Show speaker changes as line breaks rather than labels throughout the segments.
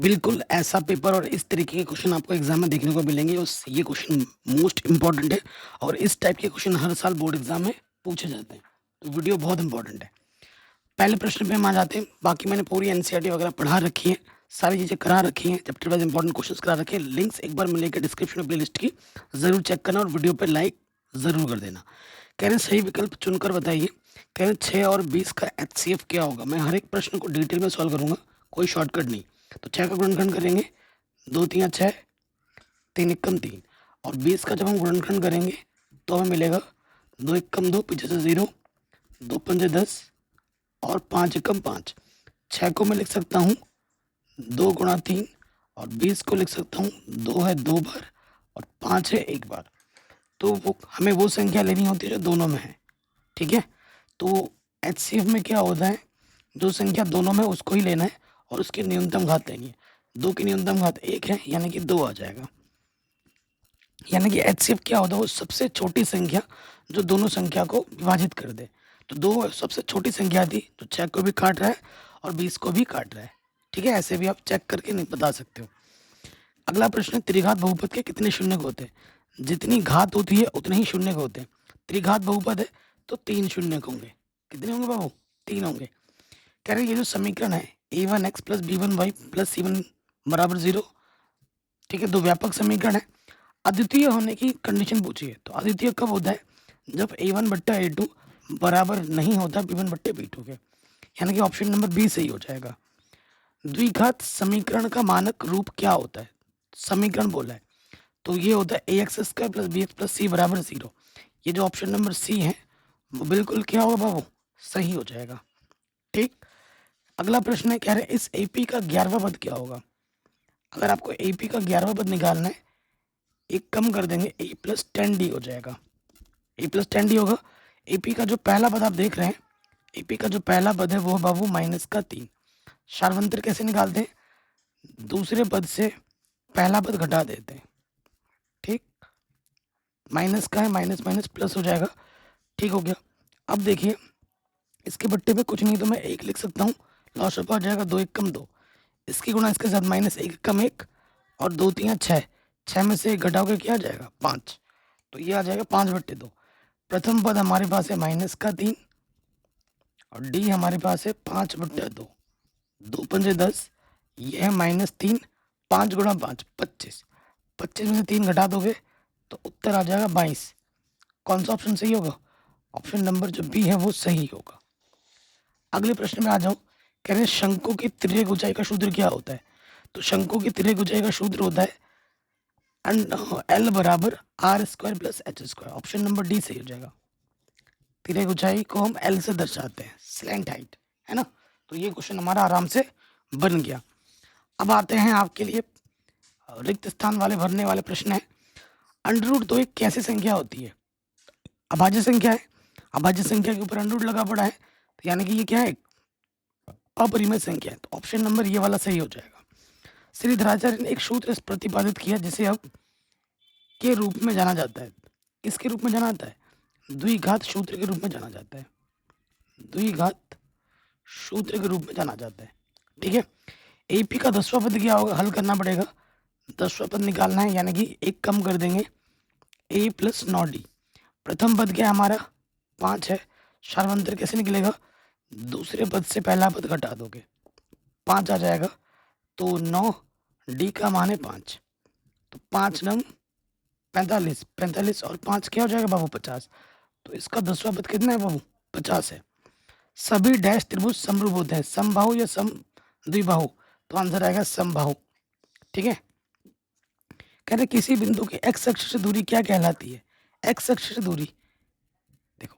बिल्कुल ऐसा पेपर और इस तरीके के क्वेश्चन आपको एग्जाम में देखने को मिलेंगे और ये क्वेश्चन मोस्ट इंपॉर्टेंट है और इस टाइप के क्वेश्चन हर साल बोर्ड एग्जाम में पूछे जाते हैं। तो वीडियो बहुत इंपॉर्टेंट है। पहले प्रश्न पे हम आ जाते हैं। बाकी मैंने पूरी एनसीईआरटी वगैरह पढ़ा रखी है, सारी चीज़ें करा रखी हैं, चैप्टर वाइज इंपॉर्टेंट क्वेश्चन करा रखे हैं। लिंक्स एक बार मिलेगा डिस्क्रिप्शन में प्लेलिस्ट की, ज़रूर चेक करना और वीडियो पे लाइक ज़रूर कर देना। कह रहे हैं सही विकल्प चुनकर बताइए। कह रहे हैं 6 और 20 का एचसीएफ क्या होगा। मैं हर एक प्रश्न को डिटेल में सॉल्व करूंगा, कोई शॉर्टकट नहीं। तो 6 का गुणनखंड करेंगे, 2 तिया 6, 3 एकम 3 और 20 का जब हम गुणनखंड करेंगे तो हमें मिलेगा 2 एकम 2, पीछे से 0, 2 पंजे 10 और 5 एकम 5। 6 को मैं लिख सकता हूँ 2 गुणा 3 और 20 को लिख सकता हूँ 2 है 2 बार और 5 है 1 बार। तो वो हमें वो संख्या लेनी होती है जो दोनों में है। ठीक है, तो एचसीएफ में क्या होता है, जो संख्या दोनों में उसको ही लेना है और उसकी न्यूनतम घात लेनी है। 2 की न्यूनतम घात 1 है, यानी कि 2 आ जाएगा। यानी कि एचसीएफ क्या होता है, वो सबसे छोटी संख्या जो दोनों संख्या को विभाजित कर दे। तो 2 सबसे छोटी संख्या थी जो 6 को भी काट रहा है और 20 को भी काट रहा है। ठीक है, ऐसे भी आप चेक करके नहीं बता सकते हो। अगला प्रश्न है, त्रिघात बहुपद के कितने शून्य होते हैं। जितनी घात होती है उतने ही शून्य होते हैं। त्रिघात बहुपद है तो 3 शून्य होंगे। कितने होंगे बाबू? 3 होंगे। कह रहे ये जो समीकरण है a1x plus b1y plus c1 बराबर 0, ठीक है, दो व्यापक समीकरण है। अद्वितीय होने की कंडीशन पूछी है। तो अद्वितीय कब होता है? जब a1 बट्टा a2 बराबर नहीं होता b1 बट्टे b2 के, यानी कि ऑप्शन नंबर बी सही हो जाएगा। द्विघात समीकरण का मानक रूप क्या होता है? समीकरण बोला है तो ये होता है ax square plus bx plus c बराबर 0। ये जो ऑप्शन नंबर सी है वो बिल्कुल क्या होगा बाबू? सही हो जाएगा। ठीक, अगला प्रश्न है, कह रहे हैं इस एपी का 11वां पद क्या होगा। अगर आपको एपी का 11वां पद निकालना है, एक कम कर देंगे, ए प्लस 10d हो जाएगा। ए प्लस 10d होगा। एपी का जो पहला पद आप देख रहे हैं, एपी का जो पहला पद है वो बाबू माइनस का 3। सार्वंतर कैसे निकालते हैं? दूसरे पद से पहला पद घटा देते हैं। ठीक, माइनस का है, माइनस माइनस प्लस हो जाएगा। ठीक हो गया। अब देखिए, इसके बट्टे पे कुछ नहीं तो मैं 1 लिख सकता हूँ, लॉस ऑफ आ जाएगा 2 एक कम 2। इसकी गुणा इसके साथ माइनस 1 कम 1 और 2 तिया 6, 6 में से 1 घटाओगे क्या आ जाएगा? 5। तो ये आ जाएगा 5/2। प्रथम पद हमारे पास है माइनस का 3 और डी हमारे पास है 5/2। 2 पंजे 10, ये है -3, 5 गुणा 5 25। 25 में से 3 घटा दोगे तो उत्तर आ जाएगा 22। कौन सा ऑप्शन सही होगा? ऑप्शन नंबर जो बी है वो सही होगा। अगले प्रश्न में आ जाओ। कह रहे हैं शंकु की तिर्यक ऊंचाई का सूत्र क्या होता है। तो शंकु की तिर्यक ऊंचाई का सूत्र होता है एल बराबर R square plus H square. Option number D सही हो जाएगा। तिर्यक ऊंचाई को हम एल से दर्शाते हैं, स्लैंट हाइट, है ना। तो ये क्वेश्चन हमारा आराम से बन गया। अब आते हैं आपके लिए रिक्त स्थान वाले भरने वाले प्रश्न है। √2 एक कैसी संख्या होती है? अभाज्य संख्या है। अभाज्य संख्या के ऊपर अंडर लगा पड़ा है, तो यानी कि ये क्या है? अपरिमेय संख्या है। तो ऑप्शन नंबर ये वाला सही हो जाएगा। श्रीधराचार्य ने एक सूत्र प्रतिपादित किया जिसे अब के रूप में जाना जाता है। किसके रूप में जाना जाता है? द्विघात सूत्र के रूप में जाना जाता है। द्विघात सूत्र के रूप में जाना जाता है। ठीक है, एपी का 10वां पद क्या होगा? हल करना पड़ेगा। 10वां पद निकालना है, यानी कि एक कम कर देंगे, ए प्लस 9d। प्रथम पद क्या है हमारा? 5 है। सार्वंतर कैसे निकलेगा? दूसरे पद से पहला पद घटा दोगे, 5 आ जाएगा। तो 9, डी का मान है 5, तो 5 नंग 45, 45 और 5 क्या हो जाएगा बाबू? 50। तो इसका 10वां पद कितना है बाबू? 50 है। सभी डैश त्रिभुज समरूप होते हैं, समबाहु या सम द्विबाहु? तो आंसर आएगा समबाहु। ठीक है, कह रहे किसी बिंदु की एक्स अक्ष से दूरी क्या कहलाती है? एक्स अक्ष से दूरी, देखो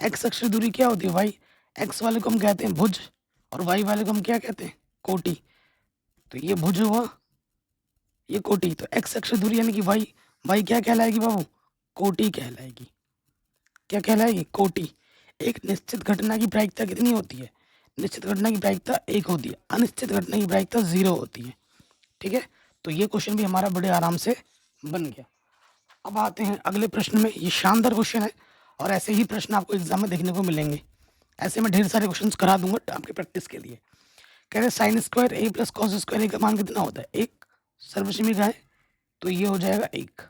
एक्स अक्ष से दूरी क्या होती है भाई? एक्स वाले को हम कहते हैं भुज और वाई वाले को हम क्या कहते हैं? कोटि। तो ये भुज हुआ, ये कोटि। तो एक्स अक्ष से दूरी यानी कि वाई, वाई क्या कहलाएगी बाबू? कोटि कहलाएगी। क्या कहलाएगी? कोटि। एक निश्चित घटना की प्रायिकता कितनी होती है? निश्चित घटना की प्रायिकता 1 होती है, अनिश्चित घटना की प्रायिकता 0 होती है। ठीक है, तो ये क्वेश्चन भी हमारा बड़े आराम से बन गया। अब आते हैं अगले प्रश्न में। ये शानदार क्वेश्चन है और ऐसे ही प्रश्न आपको एग्जाम में देखने को मिलेंगे। ऐसे में ढेर सारे क्वेश्चंस करा दूंगा आपके प्रैक्टिस के लिए। कह रहे साइन स्क्वायर ए प्लस कॉस स्क्वायर ए का मान कितना होता है? 1 सर्वसमी का है, तो ये हो जाएगा 1।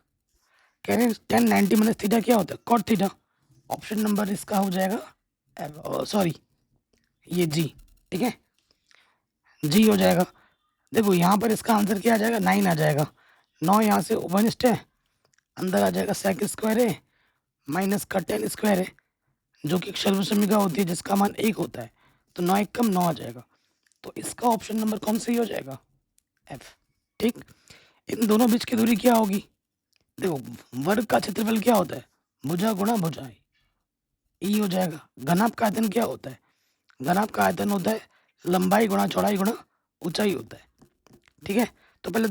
कह रहे tan 90 माइनस थीटा क्या होता है? Cot theta. ऑप्शन नंबर इसका हो जाएगा सॉरी ये जी, ठीक है, जी हो जाएगा। देखो यहाँ पर इसका आंसर क्या आ जाएगा? 9 आ जाएगा। 9 यहाँ से उपनिष्ठ है, अंदर आ जाएगा सेक स्क्वायर है माइनस का tan स्क्वायर है, जो कि एक सर्वसमीका होती है जिसका मान 1 होता है, तो 9 1 कम 9 आ जाएगा। तो इसका ऑप्शन नंबर कौन सही हो जाएगा? एफ। ठीक, इन दोनों बीच की दूरी क्या होगी? देखो वर्ग का क्षेत्रफल क्या होता है? भुजा गुणा भुजाएं, ई हो जाएगा। घनाभ का आयतन क्या होता है? घनाभ का आयतन होता है लंबाई गुणा चौड़ाई गुणा ऊंचाई होता है, ठीक है। तो पहले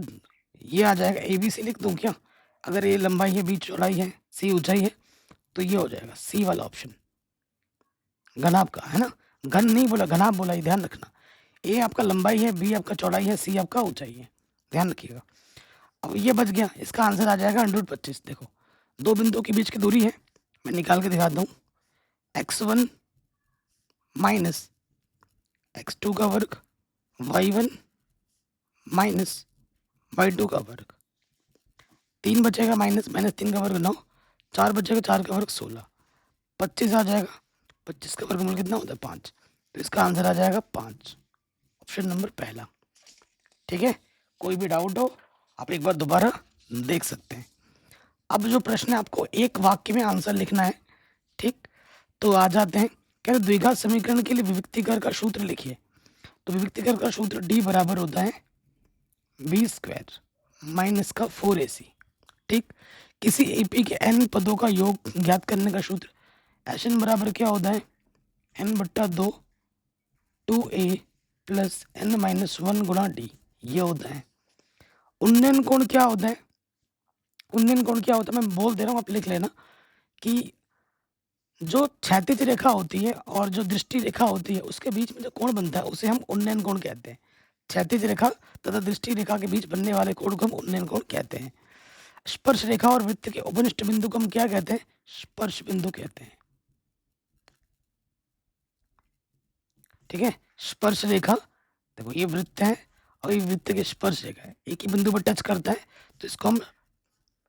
ये आ जाएगा, ए बी सी लिख दूं क्या? अगर ये लंबाई है, बी चौड़ाई है, सी ऊंचाई है, तो ये हो जाएगा सी वाला ऑप्शन, घनाभ का, है ना। घन नहीं बोला, घनाभ बोला, ये ध्यान रखना। ए आपका लंबाई है, बी आपका चौड़ाई है, सी आपका ऊंचाई है, ध्यान रखिएगा। अब ये बच गया, इसका आंसर आ जाएगा 125। देखो दो बिंदुओं के बीच की दूरी है, मैं निकाल के दिखाता हूँ। x1 माइनस x2 का वर्ग, y1 माइनस y2 का वर्ग, 3 बचेगा माइनस माइनस 3 का वर्ग 9, 4 बचेगा 4 का वर्ग 16, 25 आ जाएगा। 25 का वर्गमूल कितना होता है? 5। तो इसका आंसर आ जाएगा 5, ऑप्शन नंबर पहला, ठीक है। कोई भी डाउट हो आप एक बार दोबारा देख सकते हैं। अब जो प्रश्न है आपको एक वाक्य में आंसर लिखना है, ठीक। तो आ जाते हैं, कह रहे द्विघात समीकरण के लिए विभक्तिकर का सूत्र लिखिए। तो विभक्तिकर का सूत्र d बराबर होता है बी स्क्वायर माइनस का 4ac, ठीक। किसी एपी के n पदों का योग ज्ञात करने का सूत्र एन बराबर क्या होता है? n/2 2a प्लस n-1 गुणा d, ये होता है। उन्नयन कोण क्या होता है? उन्नयन कोण क्या होता है, मैं बोल दे रहा हूँ, आप लिख लेना कि जो क्षैतिज रेखा होती है और जो दृष्टि रेखा होती है उसके बीच में जो कोण बनता है उसे हम उन्नयन कोण कहते हैं। क्षैतिज रेखा तथा दृष्टि रेखा के बीच बनने वाले कोण को हम उन्नयन कोण कहते हैं। स्पर्श रेखा और वृत्त के उपनिष्ठ बिंदु को हम क्या कहते हैं? स्पर्श बिंदु कहते हैं, ठीक है। स्पर्श रेखा, देखो ये वृत्त है और ये वृत्त के स्पर्श रेखा है, एक ही बिंदु पर टच करता है, तो इसको हम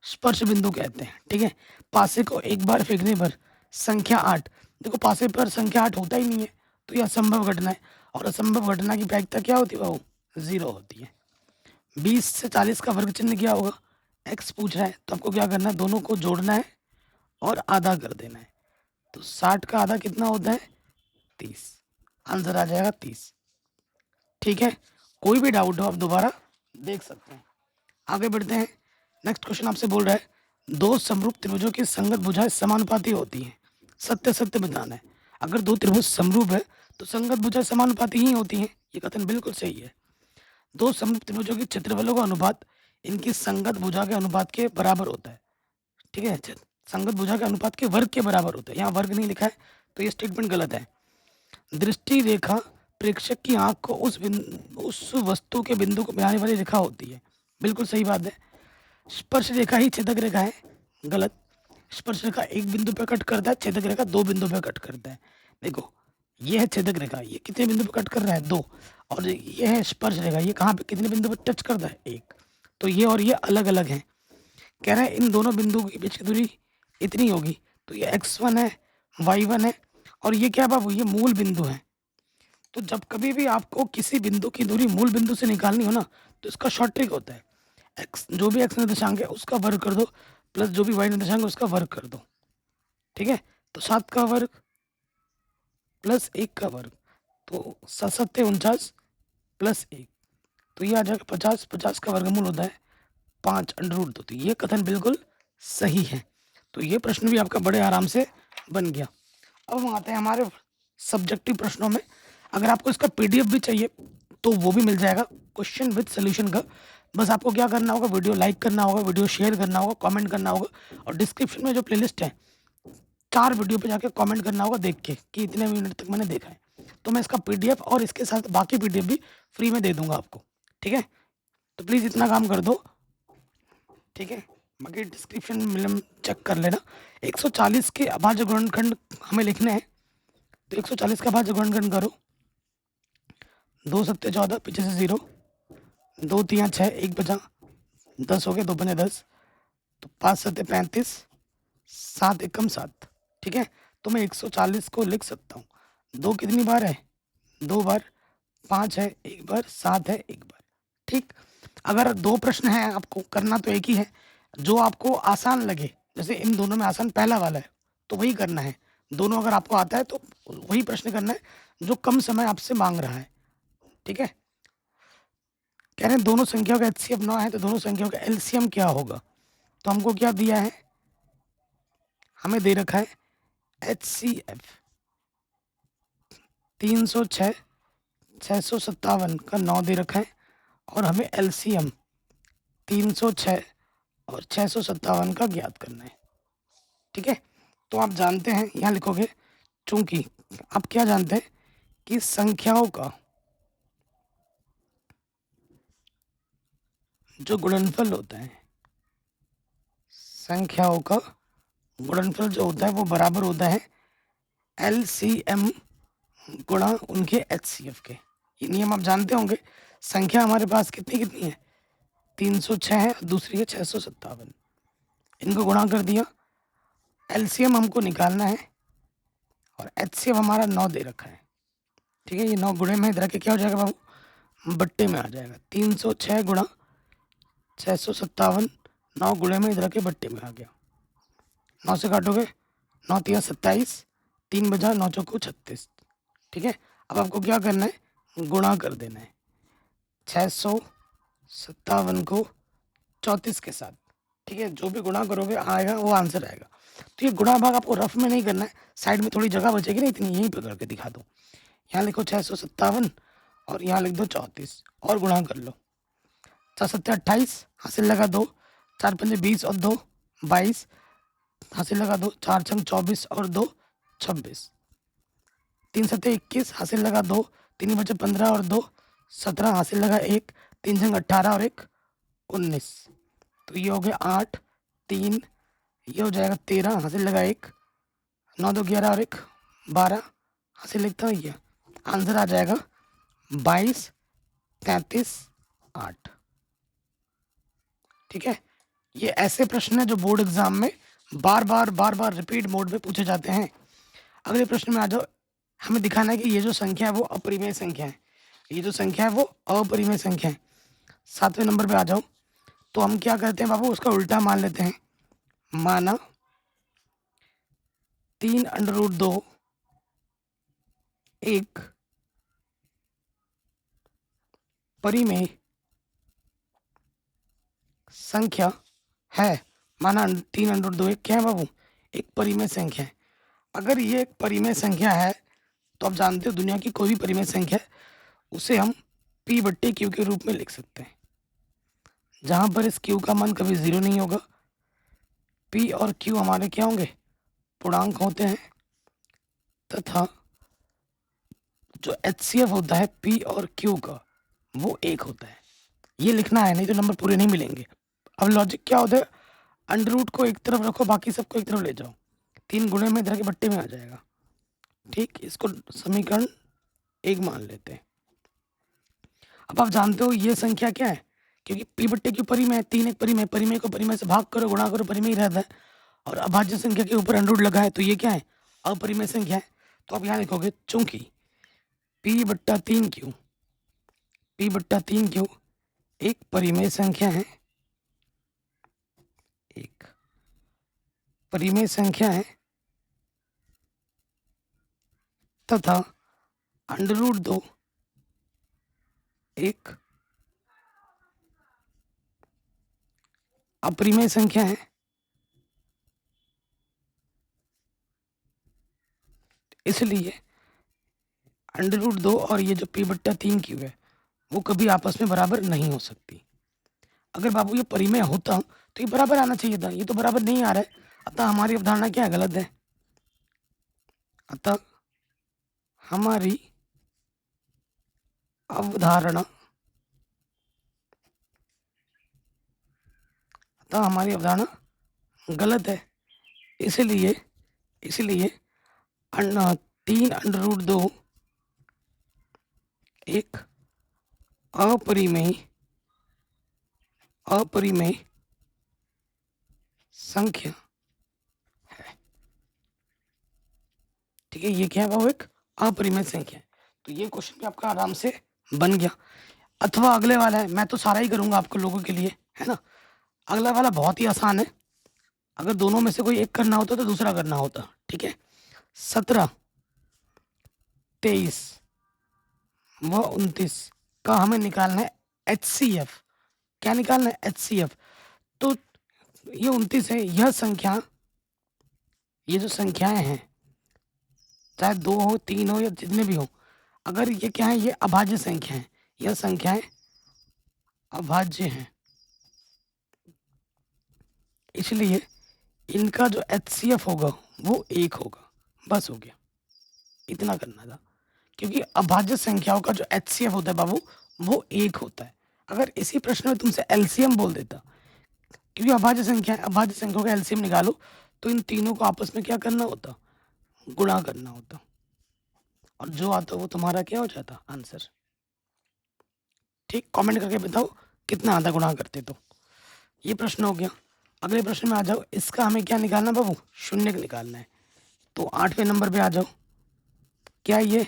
स्पर्श बिंदु कहते हैं, ठीक है। पासे को एक बार फेंकने पर संख्या 8, देखो पासे पर संख्या 8 होता ही नहीं है, तो यह असंभव घटना है, और असंभव घटना की प्रायिकता क्या होती है? वो 0 होती है। 20 से 40 का वर्ग चिन्ह क्या होगा? x पूछ रहा है, तो आपको क्या करना है? दोनों को जोड़ना है और आधा कर देना है। तो 60 का आधा कितना होता है? 30, आंसर आ जाएगा 30, ठीक है। कोई भी डाउट हो आप दोबारा देख सकते हैं। आगे बढ़ते हैं, नेक्स्ट क्वेश्चन आपसे बोल रहा है दो समरूप त्रिभुजों की संगत भुजाएं समानुपाती होती हैं, सत्य सत्य बताना है। अगर दो त्रिभुज समरूप है तो संगत भुजाएं समानुपाती ही होती हैं, ये कथन बिल्कुल सही है। दो समरूप त्रिभुजों के क्षेत्रफलों का अनुपात इनकी संगत भुजा के अनुपात के बराबर होता है, ठीक है। संगत भुजा के अनुपात के वर्ग के बराबर होता है, यहाँ वर्ग नहीं लिखा है तो ये स्टेटमेंट गलत है। दृष्टि रेखा प्रेक्षक की आंख को उस वस्तु के बिंदु को मिलाने वाली रेखा होती है, बिल्कुल सही बात है। स्पर्श रेखा ही छेदक रेखा है, गलत। स्पर्श रेखा एक बिंदु पर कट करता है, छेदक रेखा 2 बिंदु पर कट करता है। देखो ये है छेदक रेखा, ये कितने बिंदु पर कट कर रहा है? 2। और ये है स्पर्श रेखा, ये कहाँ पे कितने बिंदु पर टच करता है? 1। तो ये और ये अलग अलग हैं। कह रहा है इन दोनों बिंदुओं के बीच की दूरी इतनी होगी, तो ये x1 है, y1 है, और ये क्या बाबू? ये मूल बिंदु है। तो जब कभी भी आपको किसी बिंदु की दूरी मूल बिंदु से निकालनी हो ना, तो इसका शॉर्ट ट्रिक होता है, x जो भी x निर्देशांक है उसका वर्ग कर दो, प्लस जो भी y निर्देशांक है उसका वर्ग कर दो, ठीक है। तो 7 का वर्ग प्लस 1 का वर्ग, तो 7 49 प्लस 1, तो ये आ जाएगा 50। 50 का वर्गमूल होता है 5√2, तो ये कथन बिल्कुल सही है। तो ये प्रश्न भी आपका बड़े आराम से बन गया। अब हम आते हैं हमारे सब्जेक्टिव प्रश्नों में। अगर आपको इसका पीडीएफ भी चाहिए तो वो भी मिल जाएगा, क्वेश्चन विद सोल्यूशन का। बस आपको क्या करना होगा? वीडियो लाइक करना होगा, वीडियो शेयर करना होगा, कमेंट करना होगा, और डिस्क्रिप्शन में जो प्लेलिस्ट है 4 वीडियो पे जाके कमेंट करना होगा देख के कि इतने मिनट तक मैंने देखा है, तो मैं इसका पीडीएफ और इसके साथ बाकी पीडीएफ भी फ्री में दे दूंगा आपको, ठीक है। तो प्लीज़ इतना काम कर दो, ठीक है। बाकी डिस्क्रिप्शन में चेक कर लेना। 140 के अभाज्य गुणनखंड हमें लिखने हैं, तो 140 का अभाज्य गुणनखंड करो। 2 सत्ते 14, पीछे से 0, 2 तियाँ 6, 1 बचा, 10 हो गए, 2 पंजे 10, तो 5 सत्ते 35, 7 एकम 7। ठीक है, तो मैं 140 को लिख सकता हूँ। 2 कितनी बार है? 2 बार, 5 है 1 बार, 7 है 1 बार। ठीक, अगर 2 प्रश्न हैं आपको करना तो एक ही है, जो आपको आसान लगे, जैसे इन दोनों में आसान पहला वाला है तो वही करना है। दोनों अगर आपको आता है तो वही प्रश्न करना है जो कम समय आपसे मांग रहा है। ठीक है, कह रहे हैं दोनों संख्याओं का एचसीएफ 9 है तो दोनों संख्याओं का एलसीएम क्या होगा? तो हमको क्या दिया है, हमें दे रखा है एचसीएफ 306 657 का 9 दे रखा है, और हमें एलसीएम 306 और 657 का ज्ञात करना है। ठीक है, तो आप जानते हैं, यहाँ लिखोगे, चूंकि आप क्या जानते हैं कि संख्याओं का जो गुणनफल होता है, संख्याओं का गुणनफल जो होता है वो बराबर होता है एलसीएम गुणा उनके एचसीएफ के। ये नियम आप जानते होंगे। संख्या हमारे पास कितनी कितनी है? 306 है, दूसरी है 657। इनको गुणा कर दिया, एलसीएम हमको निकालना है, और एचसीएफ हमारा 9 दे रखा है। ठीक है, ये 9 गुणे में इधर के क्या हो जाएगा बाबू? बट्टे में आ जाएगा। 306 गुणा 657, 9 गुणे में इधर के बट्टे में आ गया। 9 से काटोगे, 9 तिया 27, 3 बजा, 9 चौको 36। ठीक है, अब आपको क्या करना है? गुणा कर देना है 657 को 34 के साथ। ठीक है, जो भी गुणा करोगे आएगा वो आंसर आएगा। तो ये गुणा भाग आपको रफ में नहीं करना है, साइड में थोड़ी जगह बचेगी ना, इतनी यहीं पर करके दिखा दो। यहाँ लिखो 657 और यहाँ लिख दो 34 और गुणा कर लो। 4 सत्ते 28, हासिल लगा 2, 4 पंजे 20 और 2 22, हासिल लगा 2, 4 छंग 24 और 2 26, 3 सत्ते 21, हासिल लगा 2, 3 बचे 15 और 2 17, हासिल लगा 1, 3 छंग 18 और 1 19। तो ये हो गया 8, 3, ये हो जाएगा 13, हासिल लगा 1, 9 2 11 और 1 12, हासिल लिखता हूँ, ये आंसर आ जाएगा 22 33 8। ठीक है, ये ऐसे प्रश्न है जो बोर्ड एग्जाम में बार बार रिपीट मोड में पूछे जाते हैं। अगले प्रश्न में आ जाओ, हमें दिखाना है कि ये जो संख्या है वो अपरिमेय संख्या है, ये जो संख्या है वो अपरिमेय संख्या है। 7वें नंबर पे आ जाओ, तो हम क्या करते हैं बाबू, उसका उल्टा मान लेते हैं। माना 3√2 एक परिमेय संख्या है। माना 3√2 एक क्या है बाबू? एक परिमेय संख्या है। अगर ये एक परिमेय संख्या है तो आप जानते हो दुनिया की कोई भी परिमेय संख्या है उसे हम p/q के रूप में लिख सकते हैं, जहां पर इस q का मान कभी 0 नहीं होगा। p और q हमारे क्या होंगे? पूर्णांक होते हैं, तथा जो HCF होता है p और q का वो 1 होता है। ये लिखना है, नहीं तो नंबर पूरे नहीं मिलेंगे। अब लॉजिक क्या होता है? अंडर रूट को एक तरफ रखो, बाकी सबको एक तरफ ले जाओ, 3 गुणे में इधर के बट्टे में आ जाएगा। ठीक, इसको समीकरण 1 मान लेते हैं। अब आप जानते हो ये संख्या क्या है, क्योंकि p/q परिमेय है, 3 एक परिमेय, परिमेय को परिमेय से भाग करो, गुणा करो, परिमेय रहता है, और अभाज्य संख्या के ऊपर अंडर रूट लगा है, तो ये क्या है? अपरिमेय संख्या है। तो आप यहाँ लिखोगे, चूंकि p/3q एक परिमेय संख्या है, एक परिमेय संख्या है, तथा √2 एक अपरिमेय संख्या है, इसलिए √2 और ये जो p/3q है वो कभी आपस में बराबर नहीं हो सकती। अगर बाबू ये परिमेय होता तो ये बराबर आना चाहिए था, ये तो बराबर नहीं आ रहा है, अतः हमारी अवधारणा क्या है? गलत है। अतः हमारी अवधारणा गलत है। इसलिए 3 √2 एक अपरिमेय अपरिमेय संख्या है। ठीक है, ये क्या है, वो एक अपरिमेय संख्या है। तो ये क्वेश्चन भी आपका आराम से बन गया। अथवा अगले वाला है, मैं तो सारा ही करूंगा आपको लोगों के लिए, है ना। अगला वाला बहुत ही आसान है, अगर दोनों में से कोई एक करना होता तो दूसरा करना होता। ठीक है, 17, 23 व 29 का हमें निकालना है HCF। क्या निकालना है? HCF। तो ये 29 है, यह संख्या, ये जो संख्याएं हैं, चाहे 2 हो, 3 हो या जितने भी हो, अगर ये क्या है, ये अभाज्य संख्या है, यह संख्याएं अभाज्य हैं, इसलिए इनका जो HCF होगा वो 1 होगा। बस हो गया, इतना करना था। क्योंकि अभाज्य संख्याओं का जो HCF होता है बाबू, वो 1 होता है। अगर इसी प्रश्न में तुमसे LCM बोल देता, क्योंकि अभाज्य संख्या है, अभाज्य संख्याओं का LCM निकालो, तो इन तीनों को आपस में क्या करना होता? गुणा करना होता, और जो आता वो तुम्हारा क्या हो जाता? आंसर। ठीक, कमेंट करके बताओ कितना आता गुणा करते तो। ये प्रश्न हो गया। अगले प्रश्न में आ जाओ, इसका हमें क्या निकालना है बाबू? शून्य निकालना है। तो 8वें नंबर पे आ जाओ, क्या ये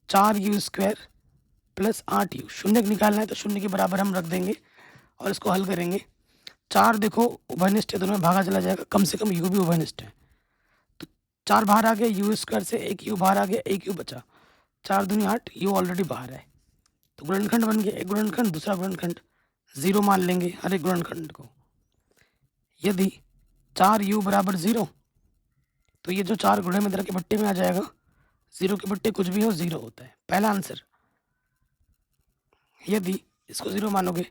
4u² प्लस 8u, शून्य निकालना है तो शून्य के बराबर हम रख देंगे और इसको हल करेंगे। 4 देखो उभयनिष्ठ है, दोनों में भागा चला जाएगा, कम से कम u भी उभयनिष्ठ है, तो 4 बाहर आ गया, u² से 1u बाहर आ गया, 1u बचा, 4 दूनी 8, u ऑलरेडी बाहर है, तो गुणनखंड बन गया, एक गुणनखंड दूसरा गुणनखंड, 0 मान लेंगे हर एक गुणनखंड को। यदि 4u बराबर 0, तो ये जो 4 गुणे में के बट्टे में आ जाएगा, 0 के बट्टे कुछ भी हो 0 होता है, पहला आंसर। यदि इसको 0 मानोगे,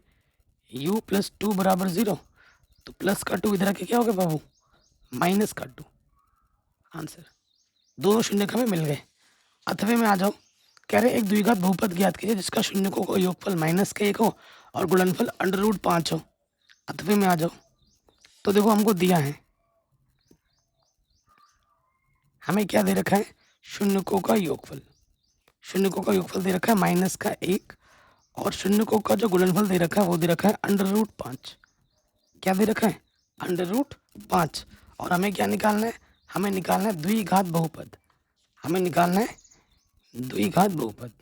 u प्लस 2 बराबर 0, तो प्लस का 2 इधर के क्या हो गया बाबू? माइनस का 2, आंसर। दोनों शून्य हमें मिल गए। अथवे में आ जाओ, कह रहे एक द्विघात बहुपद ज्ञात कीजिए जिसका शून्यकों का योगफल -1 हो और गुणनफल √5 हो। अथवे में आ जाओ, तो देखो हमको दिया है, हमें क्या दे रखा है? शून्यकों का योगफल। शून्यकों का योगफल दे रखा है -1, और शून्यकों का जो गुणनफल दे रखा है वो दे रखा है √5। क्या दे रखा है? √5। और हमें क्या निकालना है? हमें निकालना है द्विघात बहुपद। हमें निकालना है द्विघात बहुपद।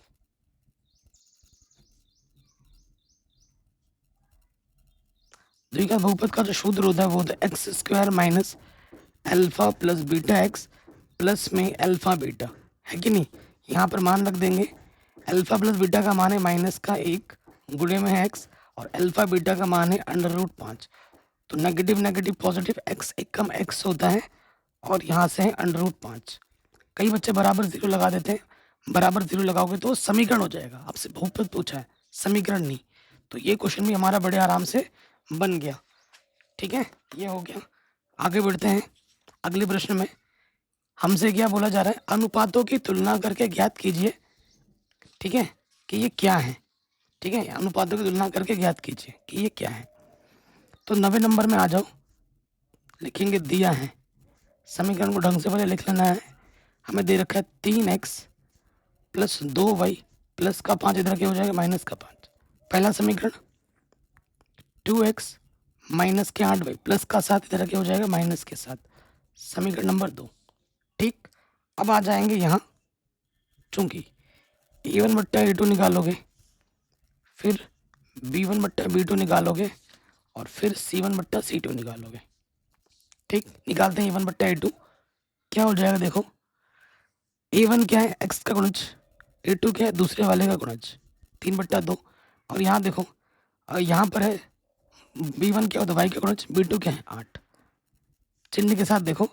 द्विघात बहुपद का जो सूत्र होता है वो होता है x² minus alpha plus beta x plus में अल्फा बीटा, है कि नहीं। यहाँ पर मान रख देंगे, अल्फा प्लस बीटा का मान है -1 गुणे में है एक्स, और अल्फा बीटा का मान है √5। तो नेगेटिव नेगेटिव पॉजिटिव, x एक कम x होता है, और यहाँ से है √5। कई बच्चे बराबर 0 लगा देते हैं, बराबर 0 लगाओगे तो समीकरण हो जाएगा। आपसे बहुपद पूछा है, समीकरण नहीं। तो ये क्वेश्चन भी हमारा बड़े आराम से बन गया। ठीक है, ये हो गया। आगे बढ़ते हैं अगले प्रश्न में। हमसे क्या बोला जा रहा है? अनुपातों की तुलना करके ज्ञात कीजिए, ठीक है, कि ये क्या है। ठीक है, अनुपातों की तुलना करके ज्ञात कीजिए कि ये क्या है। तो 90 नंबर में आ जाओ, लिखेंगे दिया है, समीकरण को ढंग से पहले लिख लेना है। हमें दे रखा है 3x प्लस 2y प्लस का 5 इधर के हो जाएगा माइनस का 5। पहला समीकरण 2x माइनस के 8y प्लस का 7 इधर के हो जाएगा माइनस के 7, समीकरण नंबर 2। ठीक, अब आ जाएंगे यहाँ, चूंकि a1 बट्टा a2 निकालोगे, फिर b1 बट्टा b2 निकालोगे, और फिर c1 बट्टा c2 निकालोगे। ठीक, निकालते हैं a1 बट्टा a2, क्या हो जाएगा देखो, a1 क्या है? x का गुणज, a2 क्या है? दूसरे वाले का गुणज, 3/2। और यहाँ देखो, यहाँ पर है b1 क्या होता है? y का गुणज, b2 क्या है? 8। चिन्ह के साथ देखो,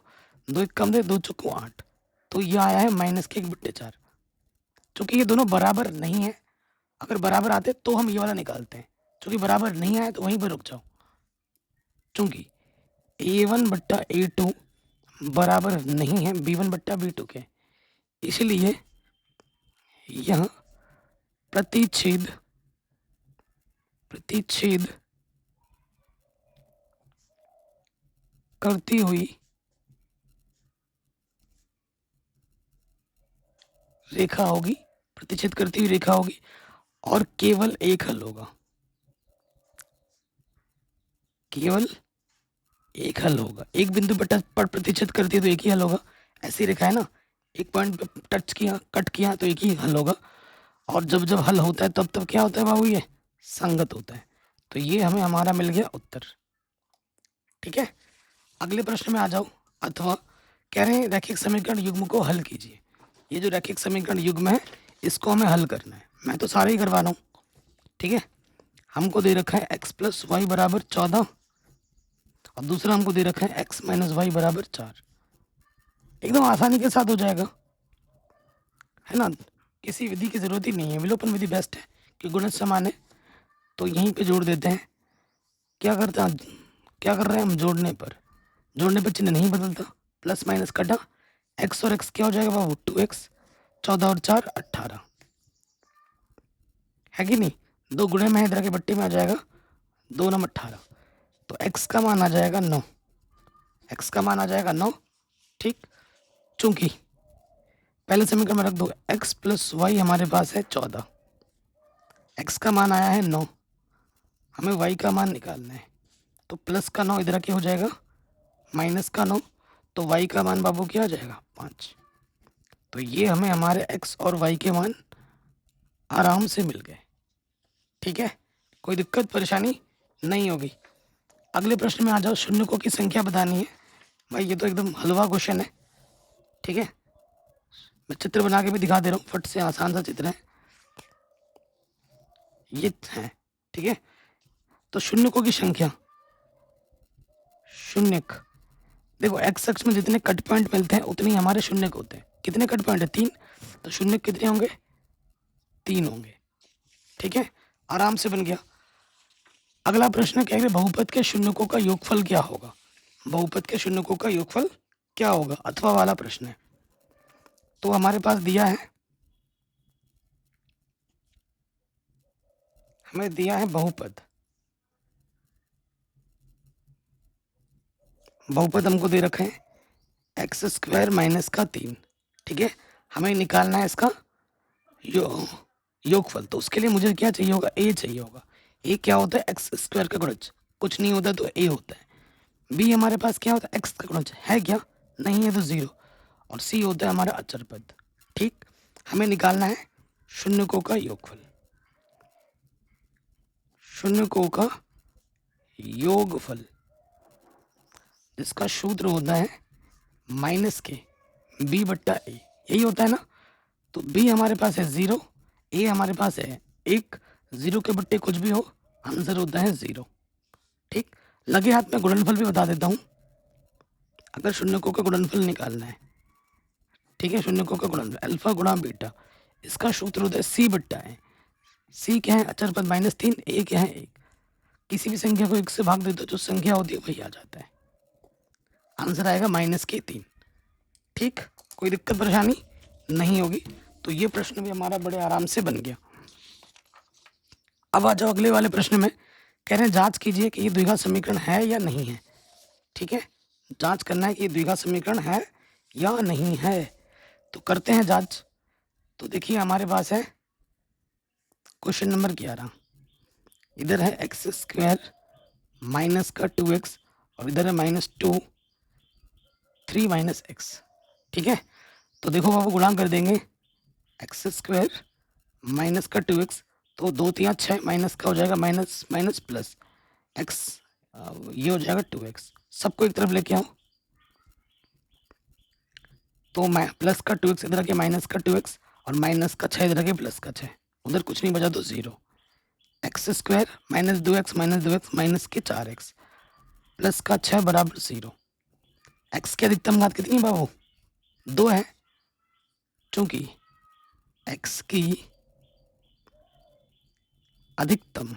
2 एक कम दे, 2 चौको 8, तो ये आया है -1/4। चूंकि ये दोनों बराबर नहीं है, अगर बराबर आते तो हम ये वाला निकालते हैं, चूंकि बराबर नहीं आए तो वहीं पर रुक जाओ। चूंकि a1 बट्टा a2 बराबर नहीं है b1 बट्टा b2 के, इसलिए यह प्रतिच्छेद करती हुई रेखा होगी, प्रतिच्छेद करती हुई रेखा होगी, और केवल एक हल होगा, केवल एक हल होगा। एक बिंदु पर प्रतिशत करती है तो एक ही हल होगा, ऐसे ही लिखा है ना, एक पॉइंट पे टच किया, कट किया तो एक ही हल होगा। और जब जब हल होता है तब तब क्या होता है बाबू, ये संगत होता है। तो ये हमें हमारा मिल गया उत्तर। ठीक है, अगले प्रश्न में आ जाओ। अथवा कह रहे हैं रैखिक समीकरण युग्म को हल कीजिए। ये जो रैखिक समीकरण युग्म है इसको हमें हल करना है। मैं तो सारे ही करवा रहा हूँ। ठीक है, हमको दे रखा है x प्लस वाई बराबर 14 और दूसरा हमको दे रखा है x माइनस वाई बराबर 4। एकदम आसानी के साथ हो जाएगा, है ना। किसी विधि की जरूरत ही नहीं है, विलोपन विधि बेस्ट है कि गुणज समान है। तो यहीं पे जोड़ देते हैं। क्या करते हैं, क्या कर रहे हैं हम, जोड़ने पर चिन्ह नहीं बदलता, प्लस माइनस कटा, x और x क्या हो जाएगा बाबू, 2x, 14 और 4 18, है कि नहीं। दो गुणे में इधर के बट्टे में आ जाएगा, 2 नम 18। तो x का मान आ जाएगा 9, x का मान आ जाएगा 9। ठीक, चूंकि पहले समीकरण में रख दो, x प्लस वाई हमारे पास है 14, x का मान आया है 9, हमें y का मान निकालना है। तो प्लस का 9 इधर के हो जाएगा, माइनस का 9, तो y का मान बाबू क्या आ जाएगा 5। तो ये हमें हमारे x और y के मान आराम से मिल गए। ठीक है, कोई दिक्कत परेशानी नहीं होगी। अगले प्रश्न में आ जाओ। शून्यकों की संख्या बतानी है। भाई ये तो एकदम हलवा क्वेश्चन है। ठीक है, मैं चित्र बना के भी दिखा दे रहा हूँ, फट से, आसान सा चित्र है ये है। ठीक है, तो शून्यकों की संख्या, शून्यक देखो एक्स अक्ष में जितने कट पॉइंट मिलते हैं उतने ही हमारे शून्यक होते हैं। कितने कट पॉइंट है, 3, तो शून्यक कितने होंगे, 3 होंगे। ठीक है, आराम से बन गया। अगला प्रश्न कह रहे बहुपद के शून्यकों का योगफल क्या होगा। बहुपद के शून्यकों का योगफल क्या होगा, अथवा वाला प्रश्न है। तो हमारे पास दिया है, हमें दिया है बहुपद, बहुपद हमको दे रखे हैं एक्स स्क्वायर माइनस का 3। ठीक है, हमें निकालना है इसका योगफल। तो उसके लिए मुझे क्या चाहिए होगा, ए चाहिए होगा। ए क्या होता है, एक्स स्क्वायर का गुणज, कुछ नहीं होता तो ए होता है। बी हमारे पास क्या होता है, एक्स का गुणज, है क्या, नहीं है तो 0। और सी होता है हमारा अचर पद। ठीक, हमें निकालना है शून्यकों का योगफल, शून्यकों का योगफल, जिसका सूत्र होता है माइनस के बी बट्टा ए, यही होता है ना। तो बी हमारे पास है 0, ए हमारे पास है 1, 0 के बट्टे कुछ भी हो, आंसर होता है 0। ठीक, लगे हाथ में गुणनफल भी बता देता हूँ, अगर शून्यकों का गुणनफल निकालना है। ठीक है, शून्यकों का गुणनफल अल्फा गुणा बीटा, इसका सूत्र होता है सी बट्टा है, सी क्या है अचर पद -3, ए क्या है 1। किसी भी संख्या को 1 से भाग देते जो संख्या होती है वही आ जाता है, आंसर आएगा -3। ठीक, कोई दिक्कत परेशानी नहीं होगी। तो ये प्रश्न भी हमारा बड़े आराम से बन गया। अब आ जाओ अगले वाले प्रश्न में। कह रहे हैं जांच कीजिए कि ये द्विघात समीकरण है या नहीं है। ठीक है, जांच करना है कि ये द्विघात समीकरण है या नहीं है। तो करते हैं जांच। तो देखिए हमारे पास है क्वेश्चन नंबर 11, इधर है एक्स स्क्वायर माइनस का 2x और इधर है -2 3 माइनस एक्स। ठीक है, तो देखो बाबू गुणा कर देंगे, एक्स स्क्वायर माइनस का 2x, तो 2 3 6, माइनस का हो जाएगा माइनस माइनस प्लस एक्स, ये हो जाएगा 2x। सबको एक तरफ लेके आओ, तो मैं प्लस का 2x इधर के माइनस का 2x और माइनस का 6 इधर के प्लस का 6, उधर कुछ नहीं बचा तो 0। एक्स स्क्वायर -2x माइनस के 4x प्लस का 6 बराबर 0। एक्स की अधिकतम घात कितनी है बाबू, 2 है, चूंकि एक्स की अधिकतम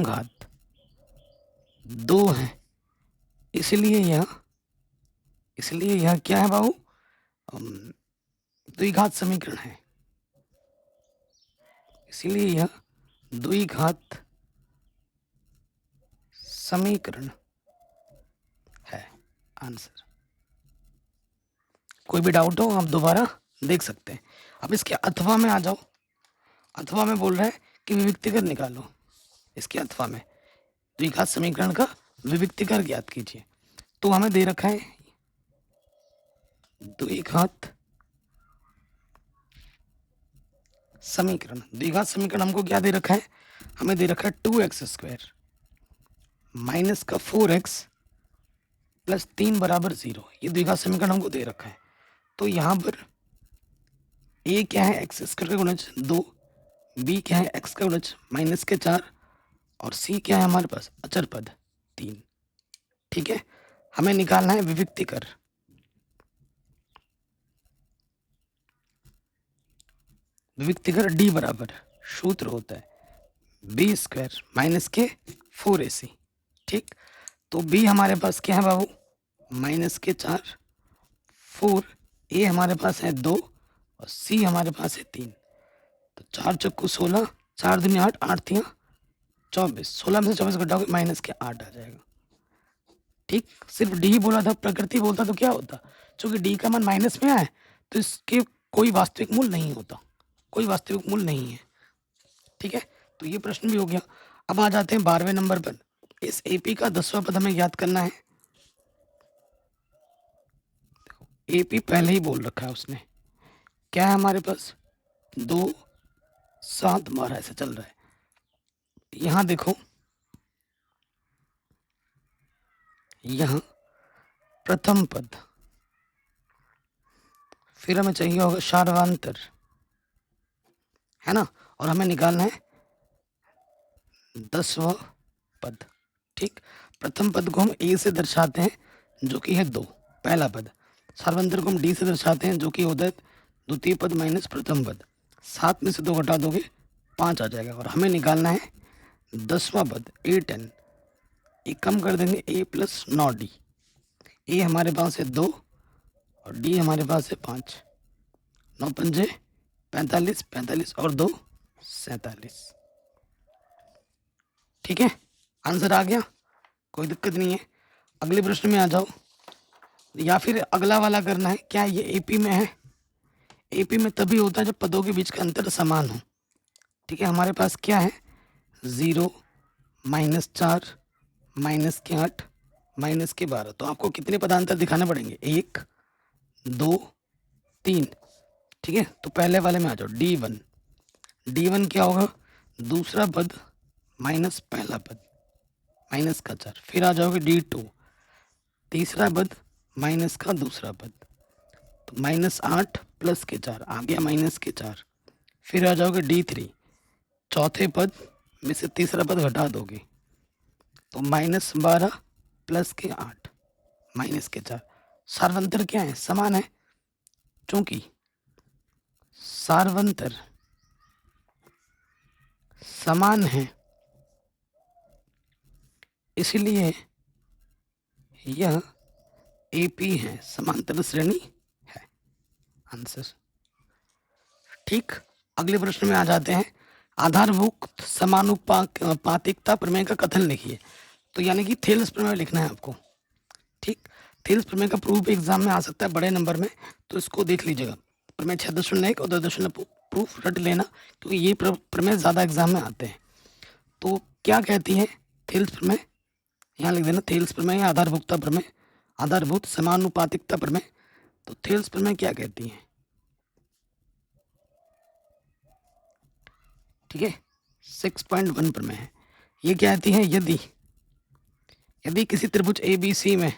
घात 2 है, इसलिए यह क्या है बाबू, द्विघात समीकरण है। इसीलिए यह द्विघात समीकरण है आंसर। कोई भी डाउट हो आप दोबारा देख सकते हैं। अब इसके अथवा में आ जाओ। अथवा में बोल रहा है कि विविक्तिकर निकालो, इसके अथवा में द्विघात समीकरण का विविक्तिकर ज्ञात कीजिए। तो हमें दे रखा है द्विघात समीकरण, द्विघात समीकरण हमको क्या दे रखा है, हमें दे रखा है 2x² माइनस का 4x प्लस 3 बराबर 0, ये द्विघात समीकरण हमको दे रखा है। तो यहाँ पर a क्या है x² का गुणज 2, b क्या है x का गुणज माइनस के 4 और c क्या है हमारे पास अचर पद 3। ठीक है, हमें निकालना है विविक्तिकर। विविक्तिकर d बराबर सूत्र होता है b² माइनस के 4ac। ठीक, तो b हमारे पास क्या है बाबू माइनस के 4, 4, a हमारे पास है 2 और c हमारे पास है 3। तो 4 चक्कू 16, 4 दूनी 8, 8 तियां 24, 16 में से 24 घटाओगे माइनस के 8 आ जाएगा। ठीक, सिर्फ डी ही बोला था, प्रकृति बोलता तो क्या होता, क्योंकि डी का मान माइनस में आए तो इसके कोई वास्तविक मूल नहीं होता, कोई वास्तविक मूल नहीं है। ठीक है, तो ये प्रश्न भी हो गया। अब आ जाते हैं 12वें नंबर पर। इस एपी का 10वां पद हमें याद करना है। एपी पहले ही बोल रखा है उसने, क्या है हमारे पास 2, 7, 12 ऐसे चल रहा है। यहां देखो, यहां प्रथम पद, फिर हमें चाहिए होगा सार्वांतर, है ना, और हमें निकालना है 10वां पद। ठीक, प्रथम पद को हम ए से दर्शाते हैं जो कि है 2, पहला पद। सार्वांतर को हम डी से दर्शाते हैं जो कि होता है द्वितीय पद माइनस प्रथम पद। 7 में से 2 घटा दोगे 5 आ जाएगा। और हमें निकालना है 10वां पद a10, एक कम कर देंगे a प्लस 9d। ए हमारे पास है 2 और डी हमारे पास है 5, 9 पंजे 45, 45 और 2 47। ठीक है, आंसर आ गया, कोई दिक्कत नहीं है। अगले प्रश्न में आ जाओ, या फिर अगला वाला करना है। क्या ये एपी में है? एपी में तभी होता है जब पदों के बीच का अंतर समान हो। ठीक है, हमारे पास क्या है 0, -4, -8, -12। तो आपको कितने पदांतर दिखाने पड़ेंगे 1, 2, 3। ठीक है, तो पहले वाले में आ जाओ D1। D1 क्या होगा दूसरा पद माइनस पहला पद माइनस का 4। फिर आ जाओगे D2, तीसरा पद माइनस का दूसरा पद, तो -8 प्लस के 4 आ गया माइनस के 4। फिर आ जाओगे D3, चौथे पद में से तीसरा पद घटा दोगे तो -12 प्लस के 8 माइनस के 4। सार्वंतर क्या है समान है, क्योंकि सार्वंतर समान है इसलिए यह एपी है, समांतर श्रेणी है। आंसर ठीक। अगले प्रश्न में आ जाते हैं, आधारभूत समानुपातिकता प्रमेय का कथन लिखिए। तो यानी कि थेल्स प्रमेय लिखना है आपको। ठीक, थेल्स प्रमेय का प्रूफ एग्जाम में आ सकता है बड़े नंबर में, तो इसको देख लीजिएगा। प्रमेय 6.1 और 10.0 प्रूफ रट लेना, क्योंकि ये प्रमेय ज़्यादा एग्जाम में आते हैं। तो क्या कहती है थेल्स प्रमेय, यहाँ लिख देना थेल्स प्रमेय या आधारभूतता प्रमेय, आधारभूत समानुपातिकता प्रमेय। तो थेल्स प्रमेय क्या कहती है, ठीक है 6.1 प्रमेय है। ये कहती है यदि किसी त्रिभुज ABC में,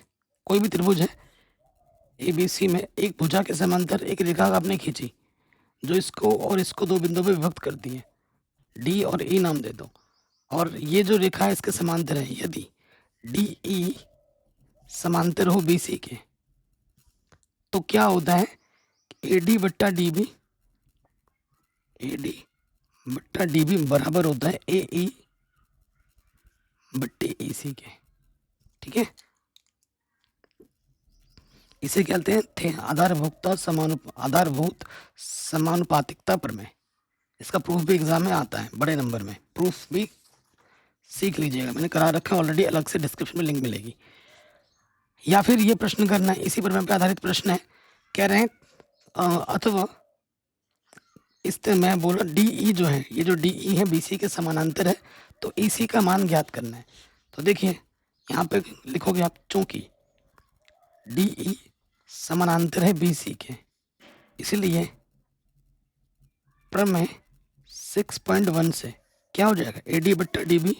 कोई भी त्रिभुज है ABC में, एक भुजा के समांतर एक रेखा आपने खींची जो इसको और इसको दो बिंदुओं में विभक्त करती है, D और E नाम दे दो, और ये जो रेखा है इसके समांतर है। यदि DE समांतर हो BC के, तो क्या होता है AD बट्टा DB, AD बट्टा DB बराबर होता है AE बट्टे AC के। ठीक है, इसे कहते हैं आधारभूत समानुपातिकता प्रमेय। इसका प्रूफ भी एग्जाम में आता है बड़े नंबर में, प्रूफ भी सीख लीजिएगा, मैंने करा रखा है ऑलरेडी, अलग से डिस्क्रिप्शन में लिंक मिलेगी। या फिर ये प्रश्न करना है, इसी प्रमेय पर आधारित प्रश्न है। कह रहे हैं अथवा इस तरह मैं बोला डी ई जो है, ये जो डी ई है बी सी के समानांतर है, तो ई सी का मान ज्ञात करना है। तो देखिए यहाँ पे लिखोगे आप, चूंकि डी ई समानांतर है बी सी के, इसलिए प्रमेय 6.1 से क्या हो जाएगा, ए डी बट्टा डी बी,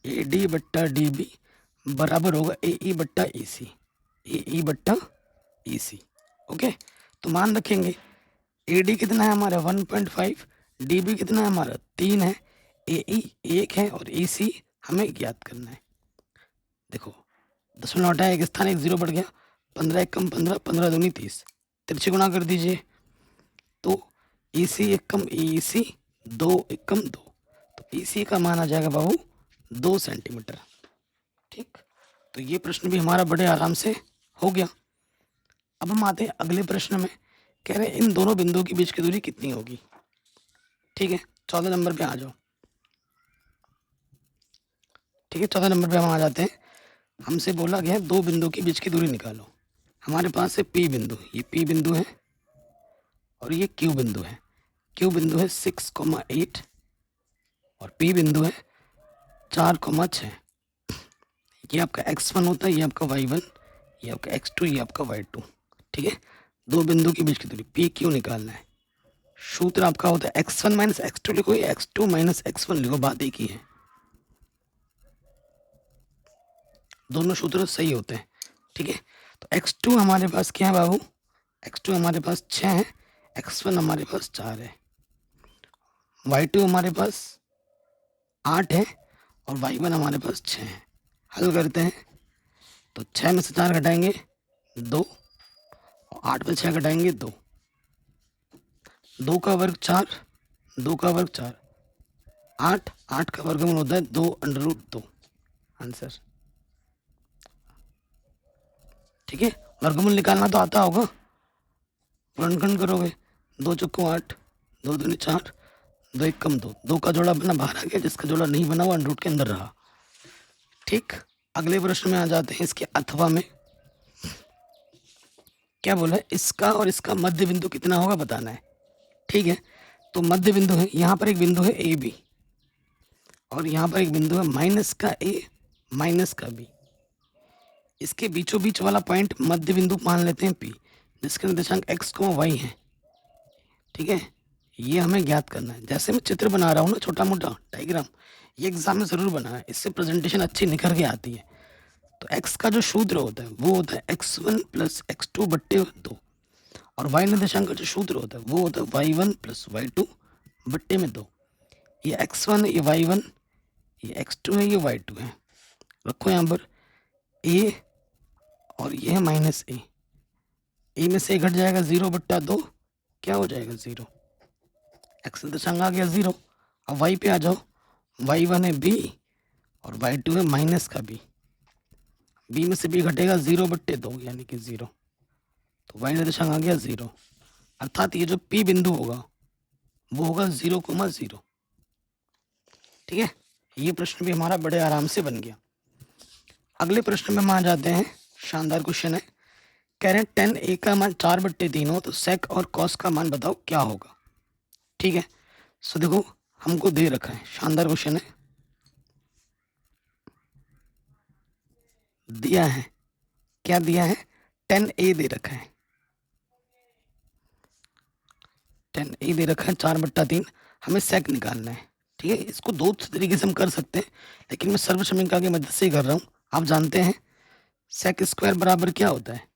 ए डी बट्टा डी बी बराबर होगा ए ई बट्टा ई सी, ए ई बट्टा ई सी। ओके, तो मान रखेंगे ए डी कितना है हमारा 1.5, डी बी कितना है हमारा 3 है, ए ई 1 है और ई सी हमें ज्ञात करना है। देखो 10 हटाया, एक स्थान एक जीरो बढ़ गया, 15 एकम 15, 15 दूनी 30, तिरछे गुणा कर दीजिए, तो ई सी एकम ई सी 2 एकम 2, तो ई सी का मान आ जाएगा बाबू 2 सेंटीमीटर। ठीक, तो ये प्रश्न भी हमारा बड़े आराम से हो गया। अब हम आते हैं अगले प्रश्न में, कह रहे हैं इन दोनों बिंदुओं के बीच की दूरी कितनी होगी। ठीक है, 14 नंबर पे आ जाओ। ठीक है, 14 नंबर पे हम आ जाते हैं। हमसे बोला गया दो बिंदुओं के बीच की दूरी निकालो। हमारे पास है पी बिंदु, ये पी बिंदु है और ये क्यू बिंदु है। क्यू बिंदु है 6,8 और पी बिंदु है 4,6। ये आपका x1 होता है, ये आपका y1, ये आपका x2, ये आपका y2। ठीक है, दो बिंदु के बीच की दूरी पी क्यू निकालना है। सूत्र आपका होता है x1 माइनस x2 लिखो, या x2 माइनस x1 लिखो, बात एक ही है, दोनों सूत्र सही होते हैं। ठीक है, तो x2 हमारे पास क्या है बाबू, x2 हमारे पास 6 है, x1 हमारे पास 4 है, y2 हमारे पास 8 है और y1 हमारे पास 6 है। हल करते हैं तो 6 में से 4 घटाएंगे 2 और 8 में 6 घटाएंगे 2, 2 का वर्ग 4, 2 का वर्ग 4, 8, 8 का वर्गमूल होता है 2√2 आंसर। ठीक है, वर्गमूल निकालना तो आता होगा, गुणनखंड करोगे, 2 चौको 8, 2 दूनी 4, 2 एकम 2, 2 का जोड़ा बना बाहर आ गया, जिसका जोड़ा नहीं बना वो अंडर के अंदर रहा। ठीक, अगले प्रश्न में आ जाते हैं। इसके अथवा में क्या बोला है, इसका और इसका मध्य बिंदु कितना होगा बताना है। ठीक है, तो मध्य बिंदु है, यहाँ पर एक बिंदु है ए बी और यहाँ पर एक बिंदु है माइनस का ए माइनस का बी। इसके बीचों बीच वाला पॉइंट मध्य बिंदु मान लेते हैं पी, जिसके निर्देशांक एक्स को वाई है। ठीक है, ये हमें ज्ञात करना है। जैसे मैं चित्र बना रहा हूँ ना, छोटा मोटा डायग्राम, ये एग्जाम में जरूर बना है, इससे प्रेजेंटेशन अच्छी निखर के आती है। तो x का जो सूत्र होता है वो होता है x1 प्लस x2 बट्टे 2 और y निर्देशांक का जो सूत्र होता है वो होता है y1 प्लस y2 बट्टे में 2। ये x1 है, ये y1, ये x2 है, ये y2 है। रखो यहाँ पर a और ये है माइनस ए, ए में से घट जाएगा 0 बट्टा 2, क्या हो जाएगा 0, x निर्देशांक आ गया 0। अब y पे आ जाओ, y1 है b और y2 है माइनस का b, b में से b घटेगा 0 बट्टे 2 यानी कि 0, तो y निर्देशांक आ गया 0। अर्थात ये जो p बिंदु होगा वो होगा 0,0। ठीक है, ये प्रश्न भी हमारा बड़े आराम से बन गया। अगले प्रश्न में हम आ जाते हैं, शानदार क्वेश्चन है। कह रहे हैं tan a का मान 4/3 हो तो sec और cos का मान बताओ क्या होगा। ठीक है, सो देखो हमको दे रखा है, शानदार क्वेश्चन है, दिया है, क्या दिया है, tan a दे रखा है, tan a दे रखा है 4/3, हमें sec निकालना है। ठीक है, इसको दो तरीके से हम कर सकते हैं, लेकिन मैं सर्व समीकरण की मदद से ही कर रहा हूँ। आप जानते हैं sec स्क्वायर बराबर क्या होता है,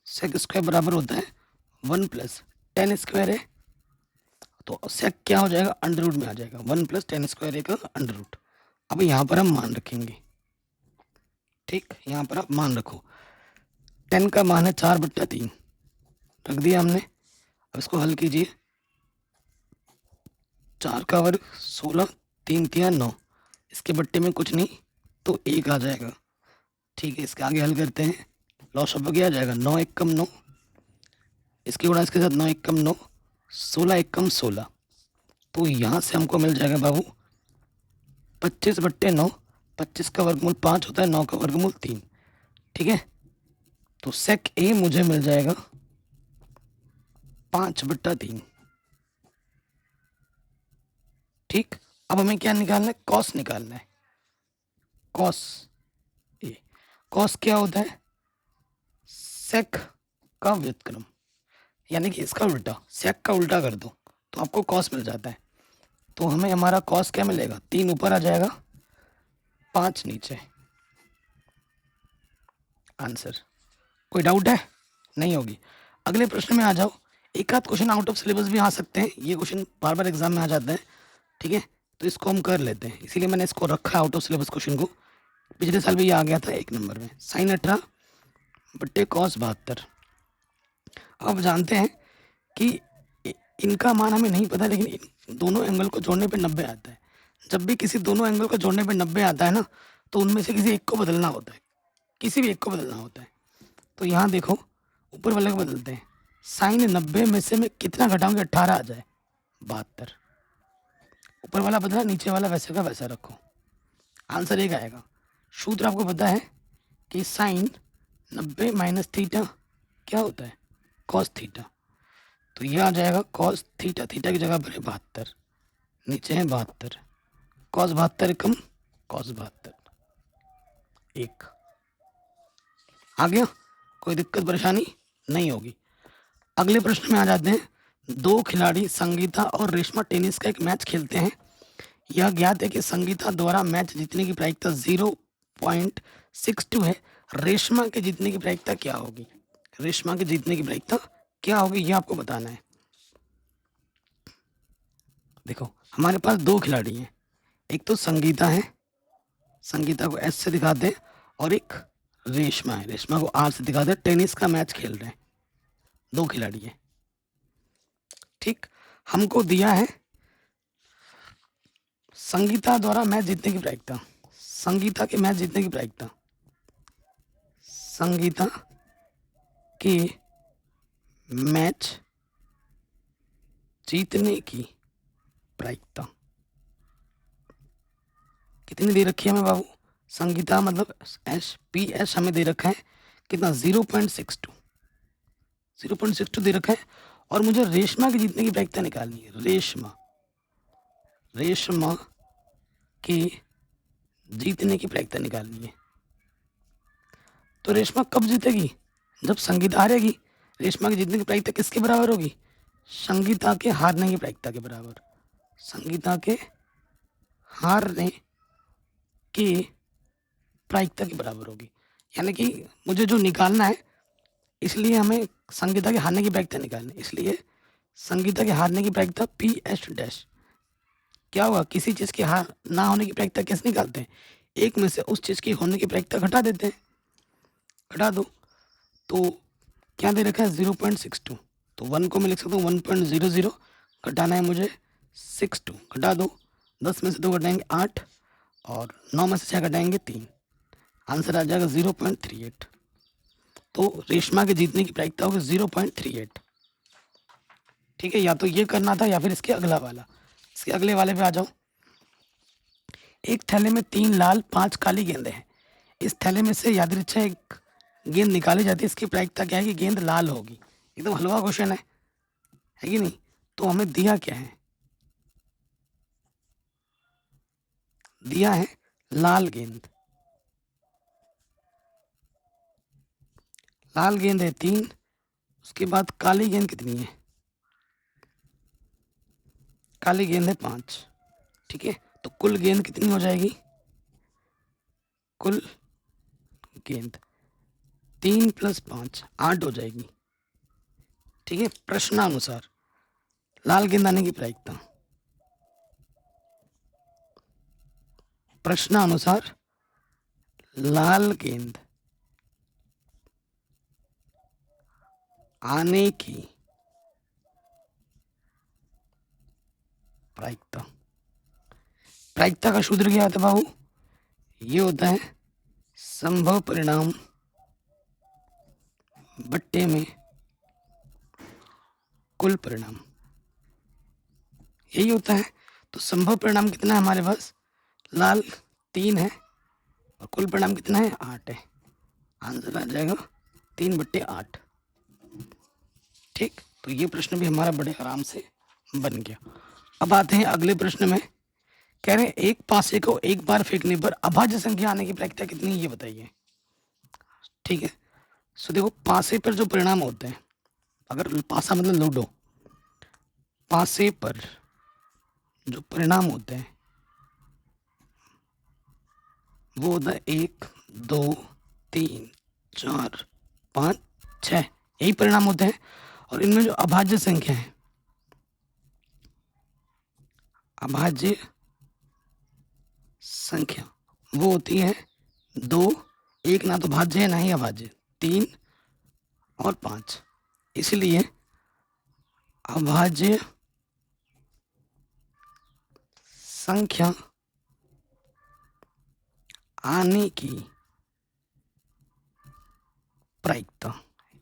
sec स्क्वायर बराबर होता है 1 प्लस tan स्क्वायर है, तो sec क्या हो जाएगा, अंडर रूट में आ जाएगा, 1 प्लस tan स्क्वायर का अंडर रूट। अब यहाँ पर हम मान रखेंगे। ठीक, यहाँ पर आप मान रखो, tan का मान है 4/3 रख दिया हमने। अब इसको हल कीजिए, 4 का वर्ग 16, 3 तिया 9, इसके बट्टे में कुछ नहीं तो 1 आ जाएगा। ठीक है, इसके आगे हल करते हैं, लॉस ऑफ क्या आ जाएगा, 9 एकम 9, इसके गुणा इसके साथ 9 एकम 9, 16 एकम 16, तो यहाँ से हमको मिल जाएगा बाबू 25/9, 25 का वर्गमूल 5 होता है, 9 का वर्गमूल 3। ठीक है, तो sec a मुझे मिल जाएगा 5/3। ठीक, अब हमें क्या निकालना है? कॉस निकालना है। कॉस ए, कॉस क्या होता है? सेक का व्युत्क्रम, यानी कि इसका उल्टा, सेक का उल्टा कर दो तो आपको कॉस मिल जाता है। तो हमें हमारा कॉस क्या मिलेगा? 3 ऊपर आ जाएगा, 5 नीचे। आंसर। कोई डाउट है? नहीं होगी। अगले प्रश्न में आ जाओ। एक आध क्वेश्चन आउट ऑफ सिलेबस भी आ सकते हैं, ये क्वेश्चन बार बार एग्जाम में आ जाते हैं, ठीक है, तो इसको हम कर लेते हैं, इसीलिए मैंने इसको रखा आउट ऑफ सिलेबस क्वेश्चन को। पिछले साल भी ये आ गया था 1 नंबर में, sin18/cos72। अब जानते हैं कि इनका मान हमें नहीं पता, लेकिन इन दोनों एंगल को जोड़ने पे 90 आता है। जब भी किसी दोनों एंगल को जोड़ने पे 90 आता है ना, तो उनमें से किसी एक को बदलना होता है, किसी भी एक को बदलना होता है। तो यहाँ देखो, ऊपर वाले को बदलते हैं। साइन 90 में से मैं कितना घटाऊंगे? 18 आ जाए, 72। ऊपर वाला बदला, नीचे वाला वैसे का वैसा रखो, आंसर एक आएगा। सूत्र आपको पता है कि साइन 90 माइनस थीटा क्या होता है? Cos theta. तो ये आ जाएगा कॉस थीटा, थीटा की जगह पर है 72, नीचे है 72, कॉस 72 कम कॉस 72, एक। आ गया? कोई दिक्कत परेशानी नहीं होगी। अगले प्रश्न में आ जाते हैं। 2 खिलाड़ी संगीता और रेशमा टेनिस का एक मैच खेलते हैं। यह ज्ञात है कि संगीता द्वारा मैच जीतने की प्रायिकता 0.62 है। रेशमा के जीतने की प्रायिकता क्या होगी? रेशमा के जीतने की प्रायिकता क्या होगी, यह आपको बताना है। देखो, हमारे पास 2 खिलाड़ी हैं, एक तो संगीता है, संगीता को एस से दिखाते हैं, और एक रेशमा है, रेशमा को आर से दिखाते हैं। टेनिस का मैच खेल रहे हैं, 2 खिलाड़ी हैं, ठीक। हमको दिया है संगीता द्वारा मैच जीतने की प्रायिकता, संगीता के मैच जीतने की प्रायिकता, संगीता के मैच जीतने की प्रायिकता कितनी दे रखी है हमें बाबू? संगीता मतलब एस हमें दे रखा है कितना? 0.62, 0.62 दे रखा है। और मुझे रेशमा की जीतने की प्रायिकता निकालनी है। रेशमा के जीतने की प्रायिकता निकालनी है। तो रेशमा कब जीतेगी? जब संगीता हारेगी। रेशमा की जीतने की प्रायिकता किसके बराबर होगी? संगीता के हारने की प्रायिकता के बराबर, संगीता के हारने की प्रायिकता के बराबर होगी। यानी कि मुझे जो निकालना है, इसलिए हमें संगीता के हारने की प्रायिकता निकालनी है। इसलिए संगीता के हारने की प्रायिकता PS' क्या होगा? किसी चीज़ के हार ना होने की प्रायिकता कैसे निकालते हैं? एक में से उस चीज़ की होने की प्रायिकता घटा देते हैं, घटा दो। तो क्या दे रखा है? 0.62। तो 1 को मैं लिख सकता हूँ 1.00, घटाना है मुझे 62, घटा दो। 10 में से 2 घटाएंगे 8, और 9 में से 6 घटाएंगे 3, आंसर आ जाएगा 0.38। तो रेशमा के जीतने की प्रायिकता होगी 0.38, ठीक है। या तो ये करना था या फिर इसके अगला वाला। इसके अगले वाले पे आ जाओ। एक थैले में 3 लाल 5 काली गेंदें हैं। इस थैले में से यादृच्छा एक गेंद निकाली जाती है, इसकी प्रायिकता क्या है कि गेंद लाल होगी। एकदम हलवा क्वेश्चन है कि नहीं? तो हमें दिया क्या है? दिया है लाल गेंद, लाल गेंद है 3। उसके बाद काली गेंद कितनी है? काली गेंद है 5, ठीक है। तो कुल गेंद कितनी हो जाएगी? कुल गेंद 3 + 5 8 हो जाएगी, ठीक है। प्रश्नानुसार लाल गेंद आने की प्रायिकता, प्रश्नानुसार लाल गेंद आने की प्रायिकता, प्रायिकता का सूत्र क्या होता है बाबू? ये होता है संभव परिणाम बट्टे में कुल परिणाम, यही होता है। तो संभव परिणाम कितना है हमारे पास? लाल 3 है, और कुल परिणाम कितना है? 8 है। आंसर आ जाएगा 3/8, ठीक। तो ये प्रश्न भी हमारा बड़े आराम से बन गया। अब आते हैं अगले प्रश्न में। कह रहे हैं एक पासे को एक बार फेंकने पर अभाज्य संख्या आने की प्रायिकता कितनी है, ये बताइए। ठीक है, सो देखो पासे पर जो परिणाम होते हैं, अगर पासा मतलब लूडो, पासे पर जो परिणाम होते हैं वो होता है 1 2 3 4 5 6, यही परिणाम होते हैं। और इनमें जो अभाज्य संख्या है, अभाज्य संख्या वो होती है 2, 1 ना तो भाज्य है ना ही अभाज्य, 3 और 5। इसलिए अभाज्य संख्या आने की प्रायिकता,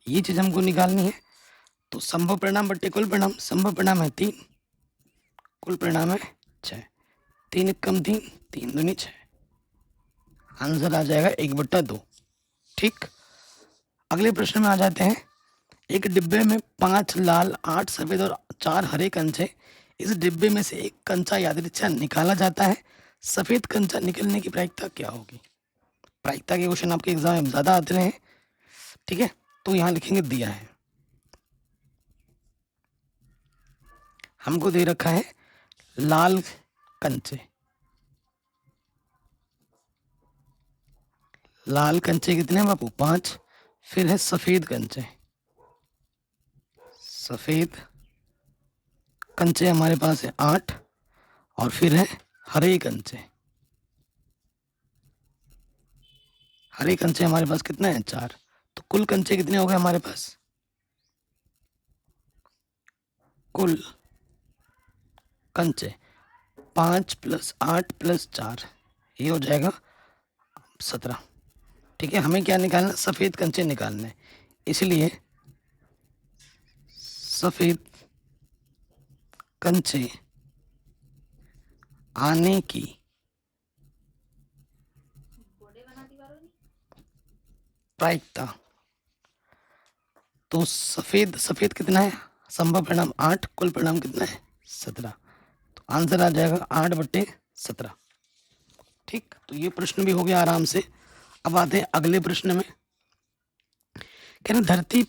ये चीज हमको निकालनी है। तो संभव परिणाम बट्टे कुल परिणाम, संभव परिणाम है 3, कुल परिणाम है 6, 3 कम 3, 3 दूनी 6, आंसर आ जाएगा 1/2। ठीक, अगले प्रश्न में आ जाते हैं। एक डिब्बे में 5 लाल, 8 सफेद और 4 हरे कंचे, इस डिब्बे में से एक कंचा यादृच्छा निकाला जाता है, सफेद कंचा निकलने की प्रायिकता क्या होगी। प्रायिकता के क्वेश्चन आपके एग्जाम में ज्यादा आते हैं। ठीक है, तो यहां लिखेंगे दिया है, हमको दे रखा है लाल कंचे, लाल कंचे कितने हैं बापू, 5। फिर है सफेद कंचे, सफेद कंचे हमारे पास है 8। और फिर है हरे कंचे, हरे कंचे हमारे पास कितने हैं, 4। तो कुल कंचे कितने हो गए हमारे पास, कुल कंचे 5 + 8 + 4, ये हो जाएगा 17। ठीक है, हमें क्या निकालना, सफेद कंचे निकालने, इसलिए सफेद कंचे आने की प्रायिकता, तो सफेद सफेद कितना है, संभव परिणाम 8, कुल परिणाम कितना है 17, तो आंसर आ जाएगा 8/17। ठीक, तो ये प्रश्न भी हो गया आराम से। अब आते हैं अगले प्रश्न में। कह रहे धरती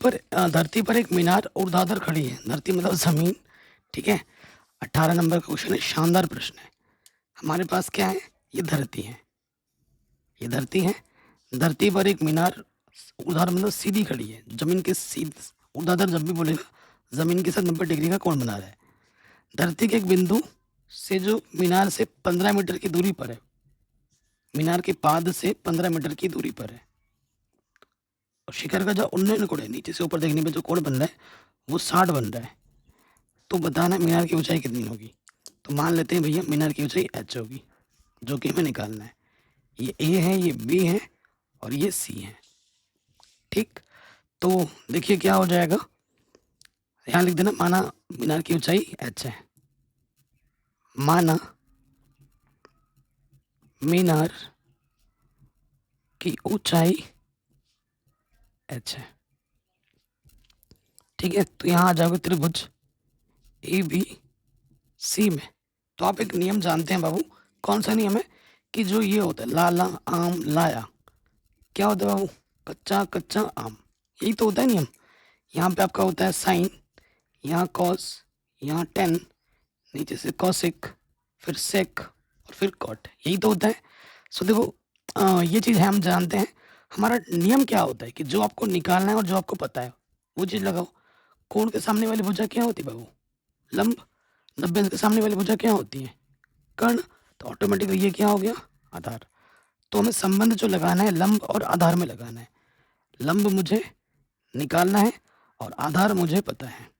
पर एक मीनार ऊर्ध्वाधर खड़ी है, धरती मतलब जमीन। ठीक है, 18 नंबर का क्वेश्चन है, शानदार प्रश्न है। हमारे पास क्या है, ये धरती है, ये धरती है, धरती पर एक मीनार ऊर्ध्वाधर मतलब सीधी खड़ी है, जमीन के सीधे, ऊर्ध्वाधर जब भी बोलेगा जमीन के साथ 90 डिग्री का कोण बना रहा है। धरती के एक बिंदु से जो मीनार से 15 मीटर की दूरी पर है, मीनार के पाद से 15 मीटर की दूरी पर है, और शिखर का जो उन्नयन कोण है, नीचे से ऊपर देखने पे जो कोण बन रहा है वो 60 बन रहा है। तो बताना मीनार की ऊंचाई कितनी होगी। तो मान लेते हैं भैया मीनार की ऊंचाई h होगी, जो कि हमें निकालना है। ये a है, ये b है और ये c है। ठीक, तो देखिए क्या हो जाएगा, यहाँ लिख देना, माना मीनार की ऊंचाई h है, माना मीनार की ऊंचाई h है। ठीक है, तो यहाँ आ जाओगे त्रिभुज ABC में। तो आप एक नियम जानते हैं बाबू, कौन सा नियम है, कि जो ये होता है लाला आम लाया, क्या होता है बाबू, कच्चा कच्चा आम, यही तो होता है नियम। यहाँ पे आपका होता है साइन, यहाँ कॉस, यहाँ टेन, नीचे से कॉसिक, फिर सेक और फिर कॉट, यही तो होता है। सो देखो ये चीज़ है, हम जानते हैं। हमारा नियम क्या होता है कि जो आपको निकालना है और जो आपको पता है वो चीज़ लगाओ। कोण के सामने वाली भुजा क्या होती है बाबू, लंब। 90 अंश के सामने वाली भुजा क्या होती है, कर्ण। तो ऑटोमेटिकली ये क्या हो गया, आधार। तो हमें संबंध जो लगाना है लंब और आधार में लगाना है। लंब मुझे निकालना है और आधार मुझे पता है।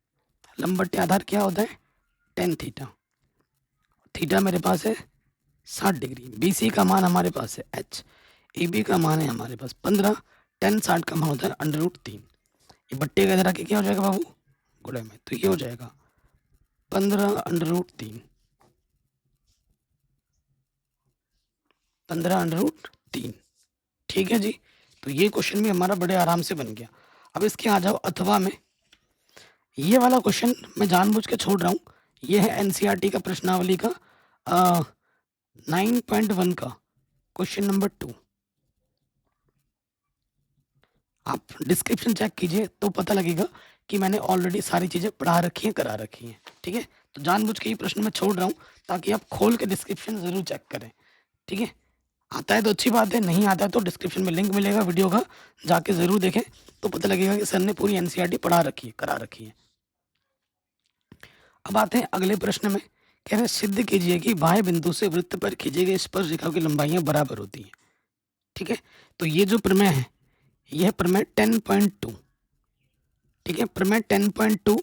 लंब बट्टे आधार क्या होता है, tan थीटा। थीटा मेरे पास है 60 डिग्री। BC का मान हमारे पास है h, AB का मान है हमारे पास 15, tan 60 का मान होता है √3। ये बट्टे का इधर आके क्या हो जाएगा बाबू, गुणे में, तो ये हो जाएगा 15 √3। ठीक है जी, तो ये क्वेश्चन भी हमारा बड़े आराम से बन गया। अब इसके आ जाओ अथवा में। ये वाला क्वेश्चन मैं जानबूझ के छोड़ रहा हूँ। ये है एनसीईआरटी का प्रश्नावली का 9.1 का क्वेश्चन नंबर 2। आप डिस्क्रिप्शन चेक कीजिए तो पता लगेगा कि मैंने ऑलरेडी सारी चीज़ें पढ़ा रखी हैं, करा रखी हैं। ठीक है, तो जानबूझ के ये प्रश्न मैं छोड़ रहा हूँ ताकि आप खोल के डिस्क्रिप्शन ज़रूर चेक करें। ठीक है, आता है तो अच्छी बात है, नहीं आता है तो डिस्क्रिप्शन में लिंक मिलेगा वीडियो का, जाके ज़रूर देखें तो पता लगेगा कि सर ने पूरी एनसीईआरटी पढ़ा रखी है, करा रखी है। अब आते हैं अगले प्रश्न में। कह रहे हैं सिद्ध कीजिए कि बाह्य बिंदु से वृत्त पर खींची गई स्पर्श रेखा की लंबाइयां बराबर होती हैं। ठीक है, तो ये जो प्रमेय है यह प्रमेय 10.2। ठीक है, प्रमेय 10.2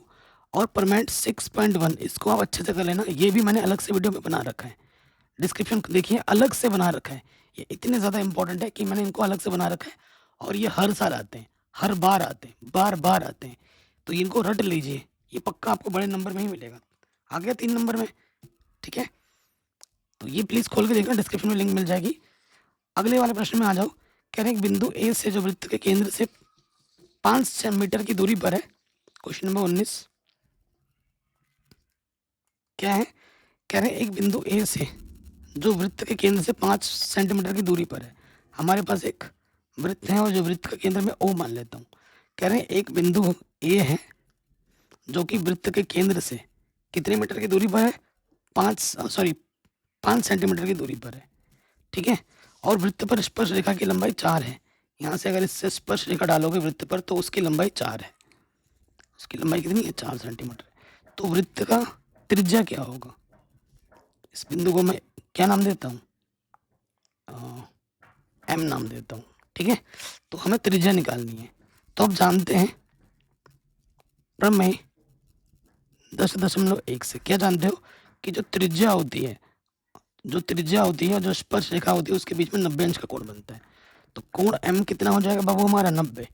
और प्रमेय 6.1 इसको आप अच्छे से कर लेना। ये भी मैंने अलग से वीडियो में बना रखा है, डिस्क्रिप्शन देखिए, अलग से बना रखा है। ये इतने ज़्यादा इंपॉर्टेंट है कि मैंने इनको अलग से बना रखा है और ये हर साल आते हैं, हर बार आते हैं, बार बार आते हैं। तो इनको रट लीजिए, ये पक्का आपको बड़े नंबर में ही मिलेगा। आ गया 3 नंबर में। ठीक है, तो ये प्लीज़ खोल के देखना, डिस्क्रिप्शन में लिंक मिल जाएगी। अगले वाले प्रश्न में आ जाओ। कह रहे हैं बिंदु ए से जो वृत्त के केंद्र से 5 मीटर की दूरी पर है। क्वेश्चन नंबर 19 क्या है? कह रहे हैं एक बिंदु ए से जो वृत्त के केंद्र से 5 सेंटीमीटर की दूरी पर है। हमारे पास एक वृत्त है और जो वृत्त का केंद्र में ओ मान लेता हूँ। कह रहे हैं एक बिंदु ए है जो कि वृत्त के केंद्र से कितने मीटर की दूरी पर है? 5 सेंटीमीटर की दूरी पर है। ठीक है, और वृत्त पर स्पर्श रेखा की लंबाई 4 है। यहाँ से अगर इससे स्पर्श रेखा डालोगे वृत्त पर तो उसकी लंबाई 4 है। उसकी लंबाई कितनी है? 4 सेंटीमीटर। तो वृत्त का त्रिज्या क्या होगा? इस बिंदु को मैं क्या नाम देता हूँ? एम नाम देता हूँ। ठीक है, तो हमें त्रिज्या निकालनी है। तो अब जानते हैं प्रमेय 10.1 से क्या जानते हो कि जो त्रिज्या होती है और जो स्पर्श रेखा होती है उसके बीच में 90 अंश का कोण बनता है। तो कोण एम कितना हो जाएगा बाबू? हमारा 90।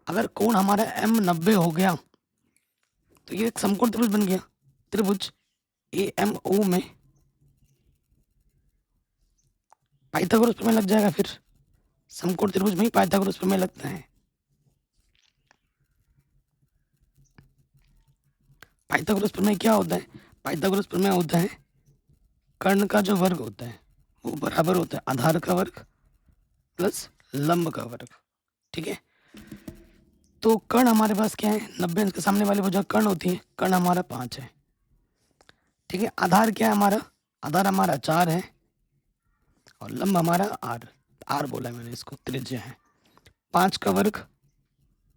अगर कोण हमारा एम 90 हो गया तो ये एक समकोण त्रिभुज बन गया। त्रिभुज ए एम ओ में पाइथागोरस प्रमेय लग जाएगा। फिर समकोण त्रिभुज में ही पाइथागोरस प्रमेय लगता है। पाइथागोरस प्रमेय क्या होता है? पाइथागोरस प्रमेय होता है कर्ण का जो वर्ग होता है वो बराबर होता है आधार का वर्ग प्लस लंब का वर्ग। ठीक है, तो कर्ण हमारे पास क्या है? 90 अंश के सामने वाले वो जो कर्ण होती है, कर्ण हमारा 5 है। ठीक है, आधार क्या है हमारा? आधार हमारा 4 है और लंब हमारा आर बोला मैंने इसको, त्रिज्या है। 5 का वर्ग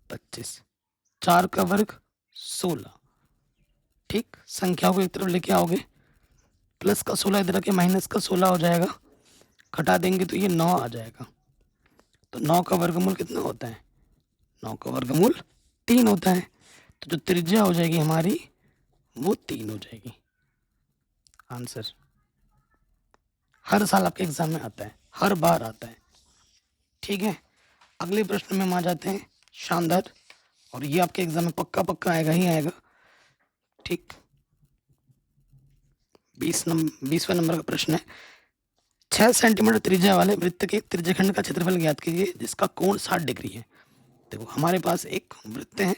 25, 4 का वर्ग 16। ठीक, संख्याओं को एक तरफ लेके आओगे, प्लस का 16 इधर के माइनस का 16 हो जाएगा, घटा देंगे तो ये 9 आ जाएगा। तो 9 का वर्गमूल कितना होता है? 9 का वर्गमूल 3 होता है। तो जो त्रिज्या हो जाएगी हमारी वो 3 हो जाएगी। आंसर हर साल आपके एग्जाम में आता है, हर बार आता है। ठीक है, अगले प्रश्न में हम आ जाते हैं। शानदार, और ये आपके एग्जाम में पक्का आएगा ही आएगा। ठीक, 20वें नंबर का प्रश्न है। 6 सेंटीमीटर त्रिज्या वाले वृत्त के त्रिज्यखंड का क्षेत्रफल ज्ञात कीजिए जिसका कोण 60 डिग्री है। देखो हमारे पास एक वृत्त है,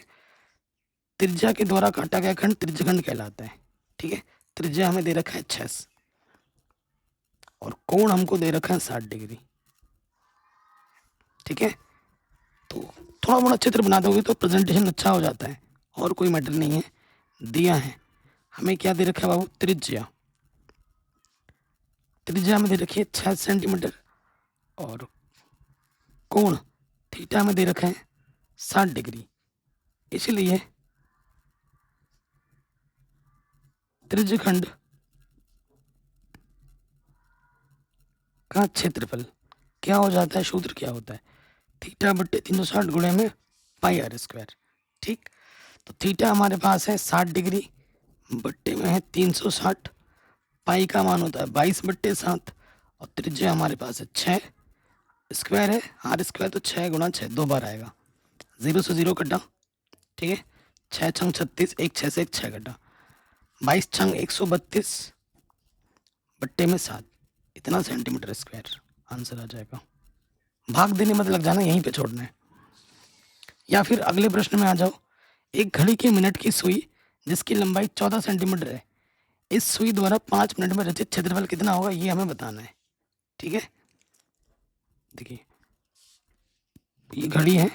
त्रिज्या के द्वारा काटा गया खंड त्रिज्यखंड कहलाता है। ठीक है, त्रिज्या हमें दे रखा है 6 और कोण हमको दे रखा है 60 डिग्री। ठीक है, तो थोड़ा मोड़ा चित्र बना दोगे तो प्रेजेंटेशन अच्छा हो जाता है, और कोई मैटर नहीं है। दिया है हमें क्या दे रखा है बाबू? त्रिज्या में दे रखी है 6 सेंटीमीटर और कोण थीटा में दे रखा है 60 डिग्री। इसलिए त्रिज्यखंड का क्षेत्रफल क्या हो जाता है? सूत्र क्या होता है? थीटा बट्टे 360 गुणे में पाई आर स्क्वायर। ठीक, तो थीटा हमारे पास है 60 डिग्री, बट्टे में है 360, पाई का मान होता है 22/7 और त्रिज्या हमारे पास है 6, स्क्वायर है आर स्क्वायर, तो 6 गुणा 6 2 बार आएगा, 0 से 0 कटा। ठीक है, 6 छंग 36, एक 6 से एक 6 कटा, 22 छंग 132 बट्टे में 7, इतना सेंटीमीटर स्क्वायर आंसर आ जाएगा। भाग देने मत लग जाना, यहीं पे छोड़ना है। या फिर अगले प्रश्न में आ जाओ। एक घड़ी की मिनट की सुई जिसकी लंबाई 14 सेंटीमीटर है, इस सुई द्वारा 5 मिनट में रचित क्षेत्रफल कितना होगा, ये हमें बताना है। ठीक है, देखिए ये घड़ी है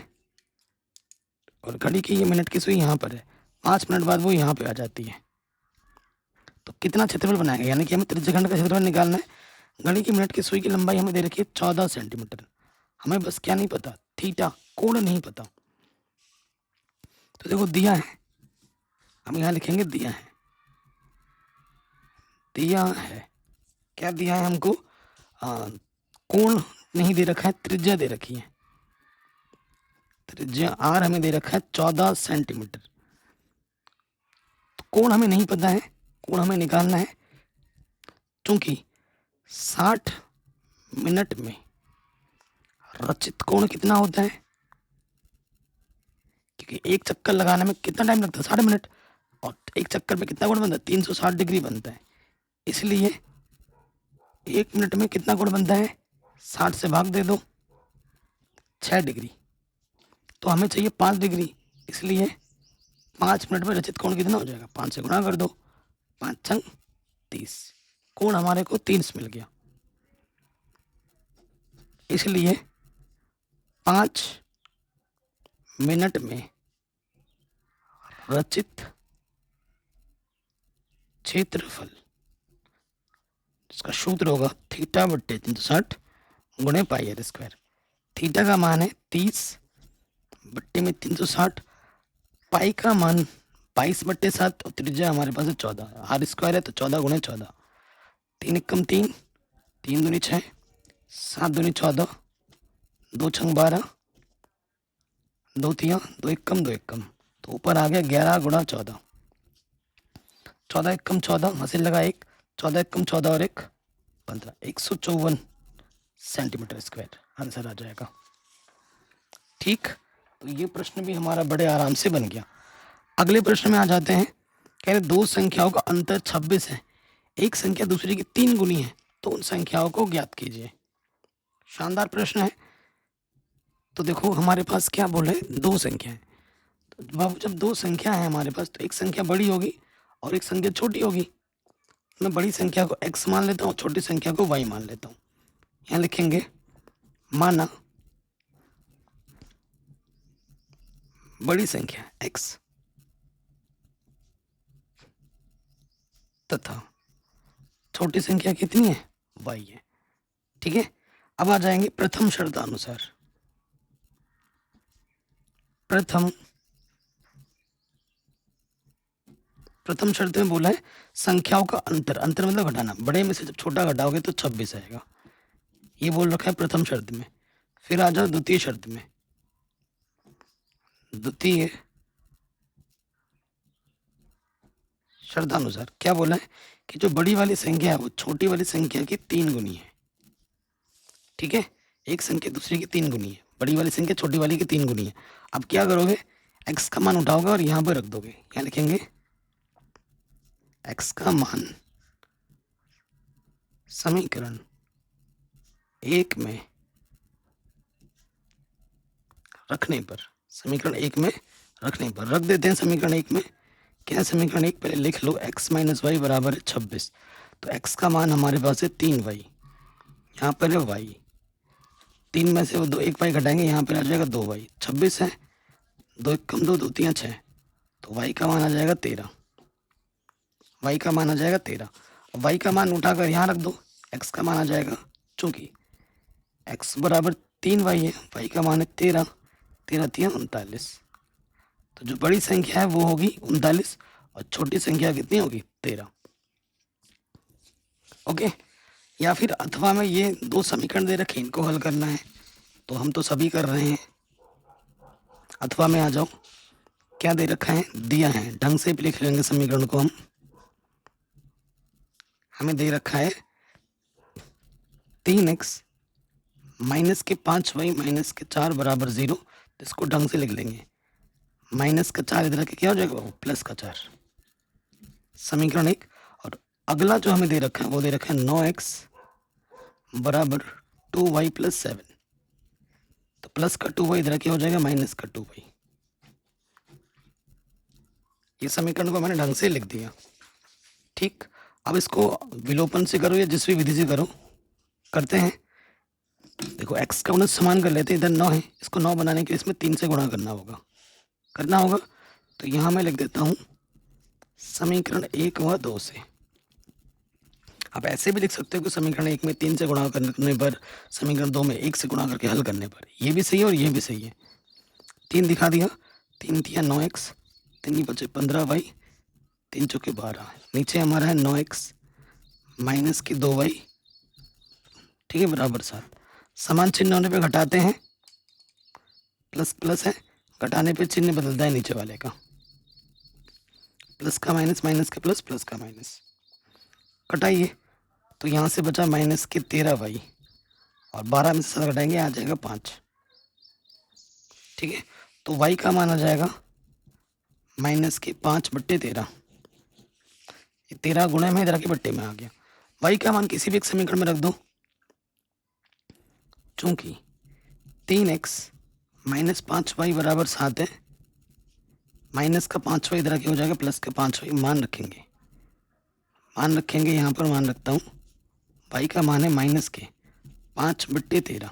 और घड़ी की ये मिनट की सुई यहाँ पर है, 5 मिनट बाद वो यहाँ पे आ जाती है, तो कितना क्षेत्रफल बनाएगा, यानी कि हमें त्रिज्यखंड का क्षेत्रफल निकालना है। घड़ी की मिनट की सुई की लंबाई हमें दे रखी है 14 सेंटीमीटर, हमें बस क्या नहीं पता, थीटा कोण नहीं पता। तो देखो दिया है, हम यहाँ लिखेंगे दिया है, दिया है, क्या दिया है हमको, कोण नहीं दे रखा है, त्रिज्या दे रखी है, त्रिज्या आर हमें दे रखा है 14 सेंटीमीटर। तो कोण हमें नहीं पता है, कोण हमें निकालना है, क्योंकि 60 मिनट में रचित कोण कितना होता है, क्योंकि एक चक्कर लगाने में कितना टाइम लगता है, 60 मिनट, और एक चक्कर में कितना कोण बनता है, 360 डिग्री बनता है, इसलिए 1 मिनट में कितना कोण बनता है, 60 से भाग दे दो, 6 डिग्री, तो हमें चाहिए 5 डिग्री, इसलिए 5 मिनट में रचित कोण कितना हो जाएगा, 5 से गुणा कर दो, 5 छंग 30, कोण हमारे को 30 मिल गया, इसलिए 5 मिनट में रचित क्षेत्रफल, इसका सूत्र होगा थीटा बट्टे 360 गुणे पाई आर स्क्वायर। थीटा का मान है 30 बट्टे में 360, पाई का मान 22/7 और त्रिज्या हमारे पास है 14, आर स्क्वायर है तो 14 गुणे 14, 3 एकम 3, 3 दूनी 6, 7 दूनी 14, 2 छंग 12, 2 तिया 2 एकम 2 एकम, तो ऊपर आ गया 11 गुणा 14, 14 एकम 14, हासिल लगा 1, 14 एकम 14 और 1 15, 154 सेंटीमीटर स्क्वायर आंसर आ जाएगा। ठीक, तो ये प्रश्न भी हमारा बड़े आराम से बन गया। अगले प्रश्न में आ जाते हैं, कह रहे दो संख्याओं का अंतर 26 है, एक संख्या दूसरी की 3 गुनी है, तो उन संख्याओं को ज्ञात कीजिए। शानदार प्रश्न है। तो देखो हमारे पास क्या बोले, दो संख्या है, तो बाबू जब दो संख्या है हमारे पास, तो एक संख्या बड़ी होगी और एक संख्या छोटी होगी। मैं बड़ी संख्या को x मान लेता हूँ, छोटी संख्या को y मान लेता हूँ। यहाँ लिखेंगे माना बड़ी संख्या x तथा छोटी संख्या कितनी है, y है। ठीक है, अब आ जाएंगे प्रथम शर्तानुसार। प्रथम शर्त में बोला है संख्याओं का अंतर, अंतर मतलब घटाना, बड़े में से जब छोटा घटाओगे तो 26 आएगा, ये बोल रखा है प्रथम शर्त में। फिर आ जाओ द्वितीय शर्त में। द्वितीय शर्तानुसार क्या बोला है कि जो बड़ी वाली संख्या है वो छोटी वाली संख्या की 3 गुनी है। ठीक है, एक संख्या दूसरी की 3 गुनी है, बड़ी वाली संख्या छोटी वाली की 3 गुनी है। अब क्या करोगे, x का मान उठाओगे और यहाँ पर रख दोगे, यहाँ लिखेंगे x का मान समीकरण 1 में रखने पर, समीकरण 1 में रखने पर रख देते हैं। समीकरण 1 में क्या है, समीकरण 1 पहले लिख लो, x माइनस वाई बराबर है 26, तो x का मान हमारे पास है 3y, यहाँ पर है y, 3 में से वो 1 y घटाएंगे, यहाँ पर आ जाएगा 2y, 26 है, 2 एक कम 2, 2 3 6, तो y का मान आ जाएगा 13, y का मान आ जाएगा 13। y का मान उठाकर यहाँ रख दो, x का मान आ जाएगा, चूंकि x बराबर 3y है, y का मान है 13, 13 3 39, तो जो बड़ी संख्या है वो होगी 39 और छोटी संख्या कितनी होगी 13। ओके, या फिर अथवा में ये दो समीकरण दे रखे, इनको हल करना है, तो हम तो सभी कर रहे हैं। अथवा में आ जाओ, क्या दे रखा है, दिया है, ढंग से भी लिख लेंगे समीकरण को हम। हमें दे रखा है 3x माइनस के 5y माइनस के 4 बराबर 0, तो इसको ढंग से लिख लेंगे, माइनस का 4 इधर के क्या हो जाएगा, प्लस का 4, समीकरण 1। और अगला जो हमें दे रखा है वो दे रखा है 9x बराबर 2y प्लस 7, तो प्लस का 2y इधर के हो जाएगा माइनस का 2y, ये समीकरण को मैंने ढंग से लिख दिया। ठीक, अब इसको विलोपन से करो या जिस भी विधि से करो, करते हैं। देखो x का गुणज समान कर लेते हैं, इधर 9 है, इसको 9 बनाने के लिए इसमें 3 से गुणा करना होगा। तो यहाँ मैं लिख देता हूँ समीकरण 1 व 2 से। आप ऐसे भी लिख सकते हो कि समीकरण 1 में 3 से गुणा करने पर, समीकरण 2 में 1 से गुणा करके हल करने पर। ये भी सही है और ये भी सही है। 3 दिखा दिया, 3 दिया 9x, 3 बचे 15y, 3 चौके 12। नीचे हमारा है 9x माइनस के 2y, ठीक है, बराबर 7। समान चिन्ह होने पे घटाते हैं, प्लस प्लस है, घटाने पे चिन्ह बदलता है नीचे वाले का, प्लस का माइनस, माइनस का प्लस, प्लस का माइनस। घटाइए तो यहाँ से बचा माइनस के 13y, और 12 में से 7 घटाएंगे आ जाएगा 5। ठीक है, तो y का मान आ जाएगा माइनस के 5/13। 13 गुणे में इधर के बट्टे में आ गया। y का मान किसी भी एक समीकरण में रख दो, चूंकि 3x माइनस 5y बराबर 7 है, माइनस का 5y इधर के हो जाएगा, प्लस का 5y मान रखेंगे यहाँ पर मान रखता हूँ। y का मान है माइनस के 5/13,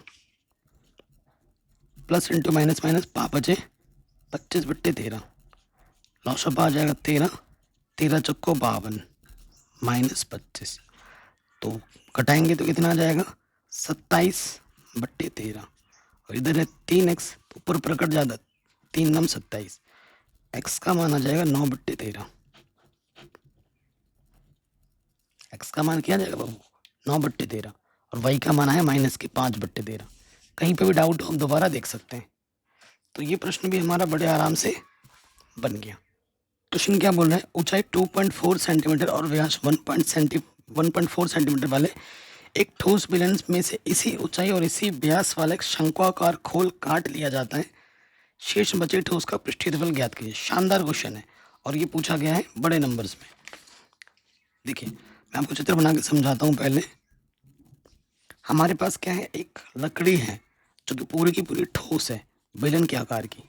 प्लस इंटू माइनस माइनस, पा बचे 25/13, लॉस आ जाएगा 13, 13 चौको 52 माइनस 25। तो घटाएंगे तो कितना आ जाएगा 27/13, और इधर है 3x, तो ऊपर प्रकट ज़्यादा, 3 9 27, x का मान आ जाएगा 9/13। x का मान क्या जाएगा बाबू 9/13, और y का मान है माइनस के 5/13। कहीं पे भी डाउट हो हम दोबारा देख सकते हैं। तो ये प्रश्न भी हमारा बड़े आराम से बन गया। क्वेश्चन क्या बोल रहा है, ऊंचाई 2.4 सेंटीमीटर और व्यास 1.4 सेंटीमीटर वाले एक ठोस बेलन में से इसी ऊंचाई और इसी व्यास वाला एक शंक्वाकार खोल काट लिया जाता है। शेष बचे ठोस का पृष्ठीय ज्ञात कीजिए। शानदार क्वेश्चन है और ये पूछा गया है बड़े नंबर्स में। देखिए मैं आपको चित्र बना के समझाता हूँ। पहले हमारे पास क्या है, एक लकड़ी है जो कि पूरी की पूरी ठोस है, बेलन के आकार की।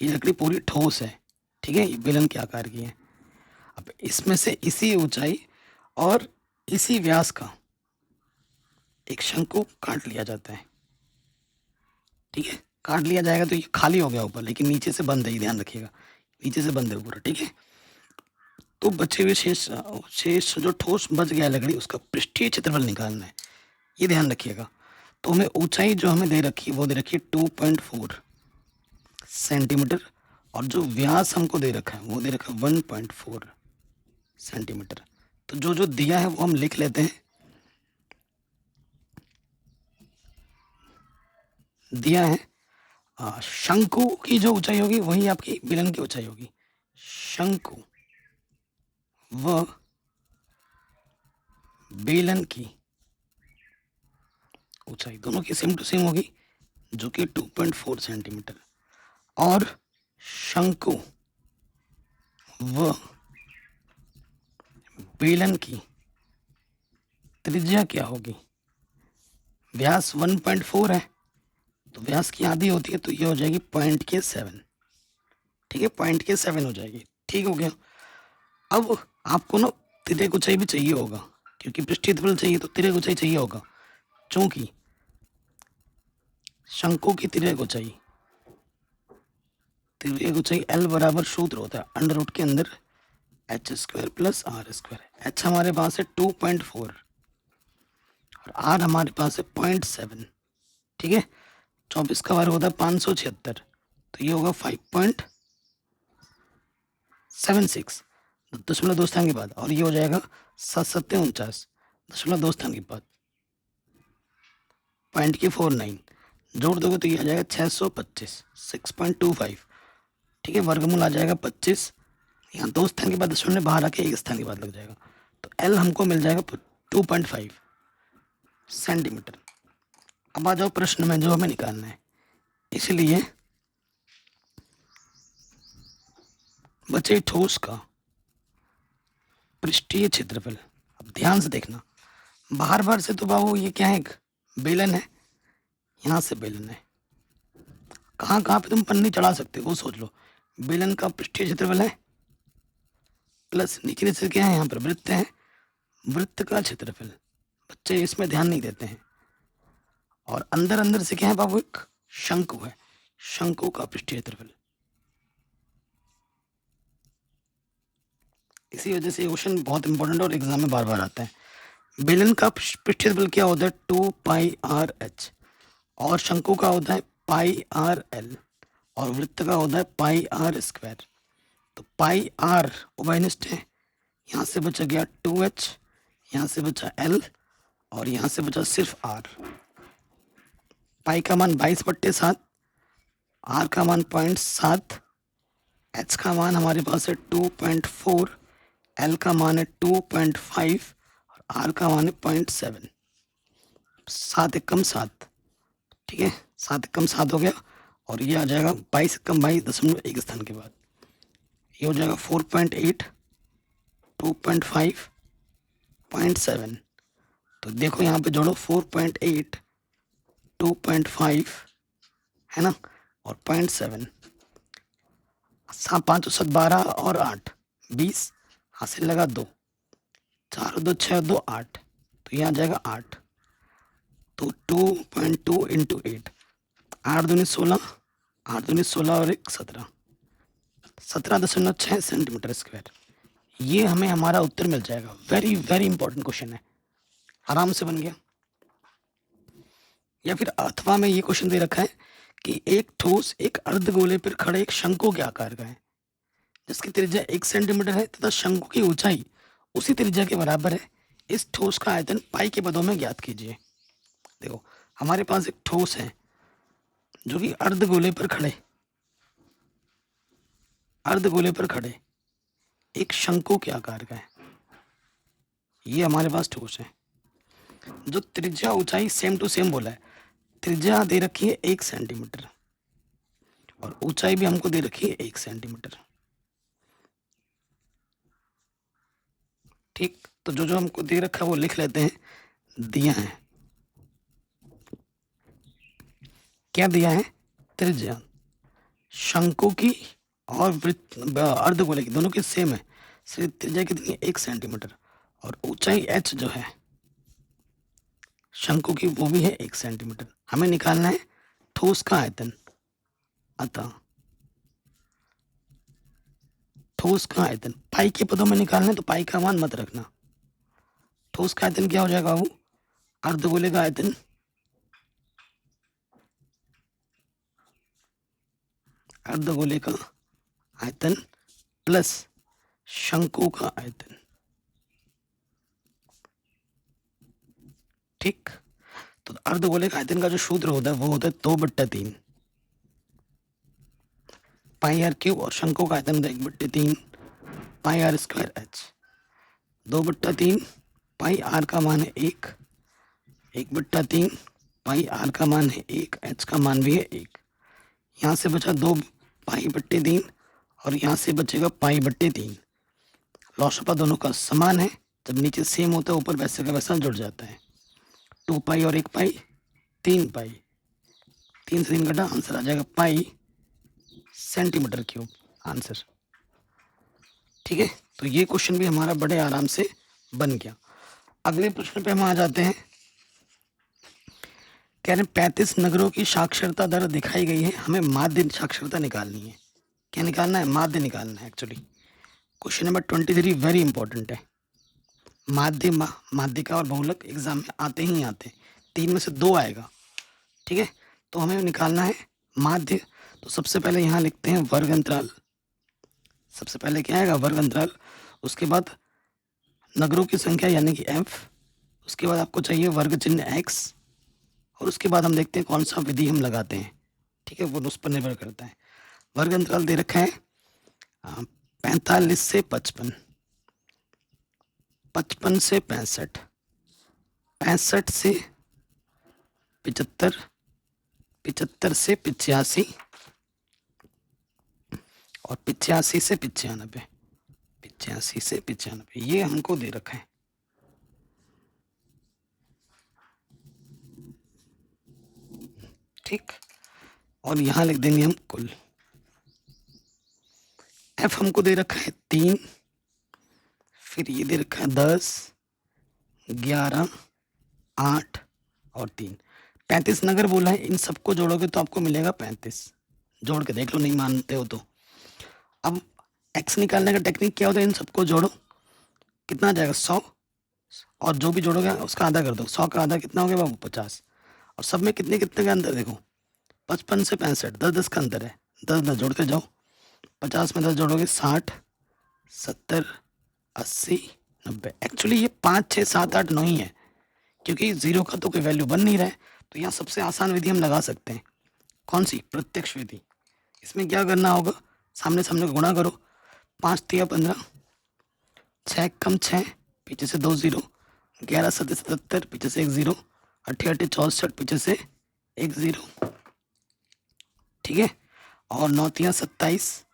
ये लकड़ी पूरी ठोस है, ठीक है, ये बेलन के आकार की है। अब इसमें से इसी ऊंचाई और इसी व्यास का एक शंकु काट लिया जाता है, ठीक है। काट लिया जाएगा तो ये खाली हो गया ऊपर, लेकिन नीचे से बंद है, ये ध्यान रखिएगा, नीचे से बंद है पूरा, ठीक है। तो बचे हुए शेष जो ठोस बच गया लकड़ी, उसका पृष्ठीय क्षेत्रफल निकालना है, ये ध्यान रखिएगा। तो हमें ऊंचाई जो हमें दे रखी है वो दे रखी है 2.4 सेंटीमीटर, और जो व्यास हमको दे रखा है वो दे रखा है 1.4 सेंटीमीटर। तो जो जो दिया है वो हम लिख लेते हैं। दिया है शंकु की जो ऊंचाई होगी वही आपकी बेलन की ऊंचाई होगी। शंकु व बेलन की ऊंचाई दोनों की सेम टू सेम होगी, जो कि 2.4 सेंटीमीटर। और शंकु व बेलन की त्रिज्या क्या होगी, व्यास 1.4 है तो व्यास की आधी होती है, तो ये हो जाएगी 0.7, ठीक है, 0.7 हो जाएगी। ठीक हो गया। अब आपको ना तिर्यक ऊंचाई भी चाहिए होगा, क्योंकि पृष्ठीय चाहिए तो तिर्यक ऊंचाई चाहिए होगा। चूंकि शंकु की तिर्यक ऊंचाई L बराबर सूत्र होता है अंडर रूट के अंदर h² प्लस r²। h हमारे पास है 2.4 और r हमारे पास है 0.7, ठीक है। 24 का वर्ग होता है 576, तो ये होगा 5.76 .2 स्थान के बाद, और ये हो जाएगा 7 .49 स्थान के बाद 0.49 जोड़ दोगे तो ये आ जाएगा 625 6.25, ठीक है। वर्गमूल आ जाएगा 25, यहाँ 2 स्थान के बाद दशमलव बाहर आके 1 स्थान के बाद लग जाएगा, तो L हमको मिल जाएगा 2.5 सेंटीमीटर। अब आ जाओ प्रश्न में जो हमें निकालना है। इसलिए बचे ठोस का पृष्ठीय क्षेत्रफल। अब ध्यान से देखना, बाहर से तो बाबू ये क्या है, एक बेलन है, यहाँ से बेलन है, कहाँ कहाँ पे तुम पन्नी चढ़ा सकते हो वो सोच लो। बेलन का पृष्ठीय क्षेत्रफल है प्लस निचले से क्या है, यहाँ पर वृत्त है, वृत्त का क्षेत्रफल। बच्चे इसमें ध्यान नहीं देते हैं। और अंदर अंदर से क्या है बाबू, एक शंकु है, शंकु का पृष्ठीय क्षेत्रफल। इसी वजह से क्वेश्चन बहुत इंपॉर्टेंट और एग्जाम में बार बार आता है। बेलन का पृष्ठीय क्षेत्रफल क्या होता है, 2πr/h, और शंकु का होता है πr/l, और वृत्त का होता है πr²। तो πr उभयनिष्ठ है, यहाँ से बचा गया 2h, यहाँ से बचा l, और यहाँ से बचा सिर्फ r। पाई का मान 22/7, r का मान 0.7, h का मान हमारे पास है 2.4, l का मान है 2.5, और r का मान है 0.7। 7 एकम 7, ठीक है, 7 एकम 7 हो गया। और ये आ जाएगा 22 एकम 22.1 स्थान के बाद, ये हो जाएगा 4.8, 2.5, 0.7। तो देखो यहाँ पे जोड़ो 4.8, 2.5 है ना, और 0.7। 5 7 12 और 8 20, हासिल लगा 2, 4 2 6 2 8, तो यहाँ आ जाएगा 8। तो 2.2 इंटू 8, 8 दूनी 16, 8 दूनी 16 और 1 17, 17.6 सेंटीमीटर स्क्वायर। ये हमें हमारा उत्तर मिल जाएगा। वेरी वेरी इंपॉर्टेंट क्वेश्चन है, आराम से बन गया। या फिर अथवा में ये क्वेश्चन दे रखा है कि एक ठोस एक अर्धगोले पर खड़े एक शंकु के आकार का है, जिसकी त्रिज्या 1 सेंटीमीटर है तथा शंकु की ऊंचाई उसी त्रिज्या के बराबर है। इस ठोस का आयतन पाई के पदों में ज्ञात कीजिए। देखो हमारे पास एक ठोस है जो कि अर्धगोले पर खड़े एक शंकु के आकार का है। ये हमारे पास ठोस है जो त्रिज्या ऊंचाई सेम टू सेम बोला है। त्रिज्या दे रखी है 1 सेंटीमीटर और ऊंचाई भी हमको दे रखी है 1 सेंटीमीटर। ठीक, तो जो जो हमको दे रखा है वो लिख लेते हैं। दिया है, क्या दिया है, त्रिज्या शंकु की और अर्धगोले की दोनों की सेम है। सिर्फ त्रिज्या कितनी है, 1 सेंटीमीटर, और ऊंचाई h जो है शंकु की वो भी है 1 सेंटीमीटर। हमें निकालना है ठोस का आयतन। अतः ठोस का आयतन पाई के पदों में निकालना है, तो पाई का मान मत रखना। ठोस का आयतन क्या हो जाएगा बाबू, अर्धगोले का आयतन प्लस शंकु का आयतन। ठीक, तो अर्धगोले का आयतन का जो सूत्र होता है वो होता है 2/3 πr³ और शंकु का आयतन 1/3 πr² h। 2/3 πr का मान है 1, 1/3 πr का मान है 1, h का मान भी है 1। यहाँ से बचा 2 π/3 और यहाँ से बचेगा π/3। लॉसपा दोनों का समान है, जब नीचे सेम होता है ऊपर वैसे का वैसा जुड़ जाता है। 2 पाई और 1 पाई 3 पाई, 3 से 3 घटा, आंसर आ जाएगा पाई सेंटीमीटर क्यूब आंसर। ठीक है, तो ये क्वेश्चन भी हमारा बड़े आराम से बन गया। अगले प्रश्न पे हम आ जाते हैं। कह रहे 35 नगरों की साक्षरता दर दिखाई गई है, हमें माध्य साक्षरता निकालनी है। क्या निकालना है, माध्य निकालना है। Actually question number 23 very important है। माध्यिका और बहुलक एग्जाम में आते ही आते, 3 में से 2 आएगा। ठीक है, तो हमें निकालना है माध्य। तो सबसे पहले यहाँ लिखते हैं वर्ग अंतराल। सबसे पहले क्या आएगा, वर्ग अंतराल। उसके बाद नगरों की संख्या यानी कि f। उसके बाद आपको चाहिए वर्ग चिन्ह x, और उसके बाद हम देखते हैं कौन सा विधि हम लगाते हैं। ठीक है, वो उस पर निर्भर करता है। वर्ग अंतराल दे रखा है 45 से 55, 55 से 65, 65 से 75, 75 से 85, और 85 से 95, 85 से 95, ये हमको दे रखा है। ठीक, और यहां लिख देंगे हम कुल। एफ हमको दे रखा है 3, फिर ये दे रखा है 10, 11, 8 और 3, 35 नगर बोला है। इन सबको जोड़ोगे तो आपको मिलेगा 35। जोड़ के देख लो, नहीं मानते हो तो। अब एक्स निकालने का टेक्निक क्या होता है, इन सबको जोड़ो, कितना आ जाएगा 100, और जो भी जोड़ोगे उसका आधा कर दो। 100 का आधा कितना हो गया बाबू 50। और सब में कितने कितने का अंतर देखो, 55 से 65, 10-10 का अंतर है। 10-10 जोड़ते जाओ, 50 में 10 जोड़ोगे 60, 70, 80, 90। एक्चुअली ये 5, 6, 7, 8, 9 ही है, क्योंकि 0 का तो कोई वैल्यू बन नहीं रहा है। तो यहाँ सबसे आसान विधि हम लगा सकते हैं, कौन सी, प्रत्यक्ष विधि। इसमें क्या करना होगा, सामने सामने को गुणा करो, 5 तिया 15, 6 कम 6, पीछे से 2 0, 11 7 77, पीछे से 1 0, 8 8 64, पीछे से 1 0, ठीक है। और 9 तिया 27,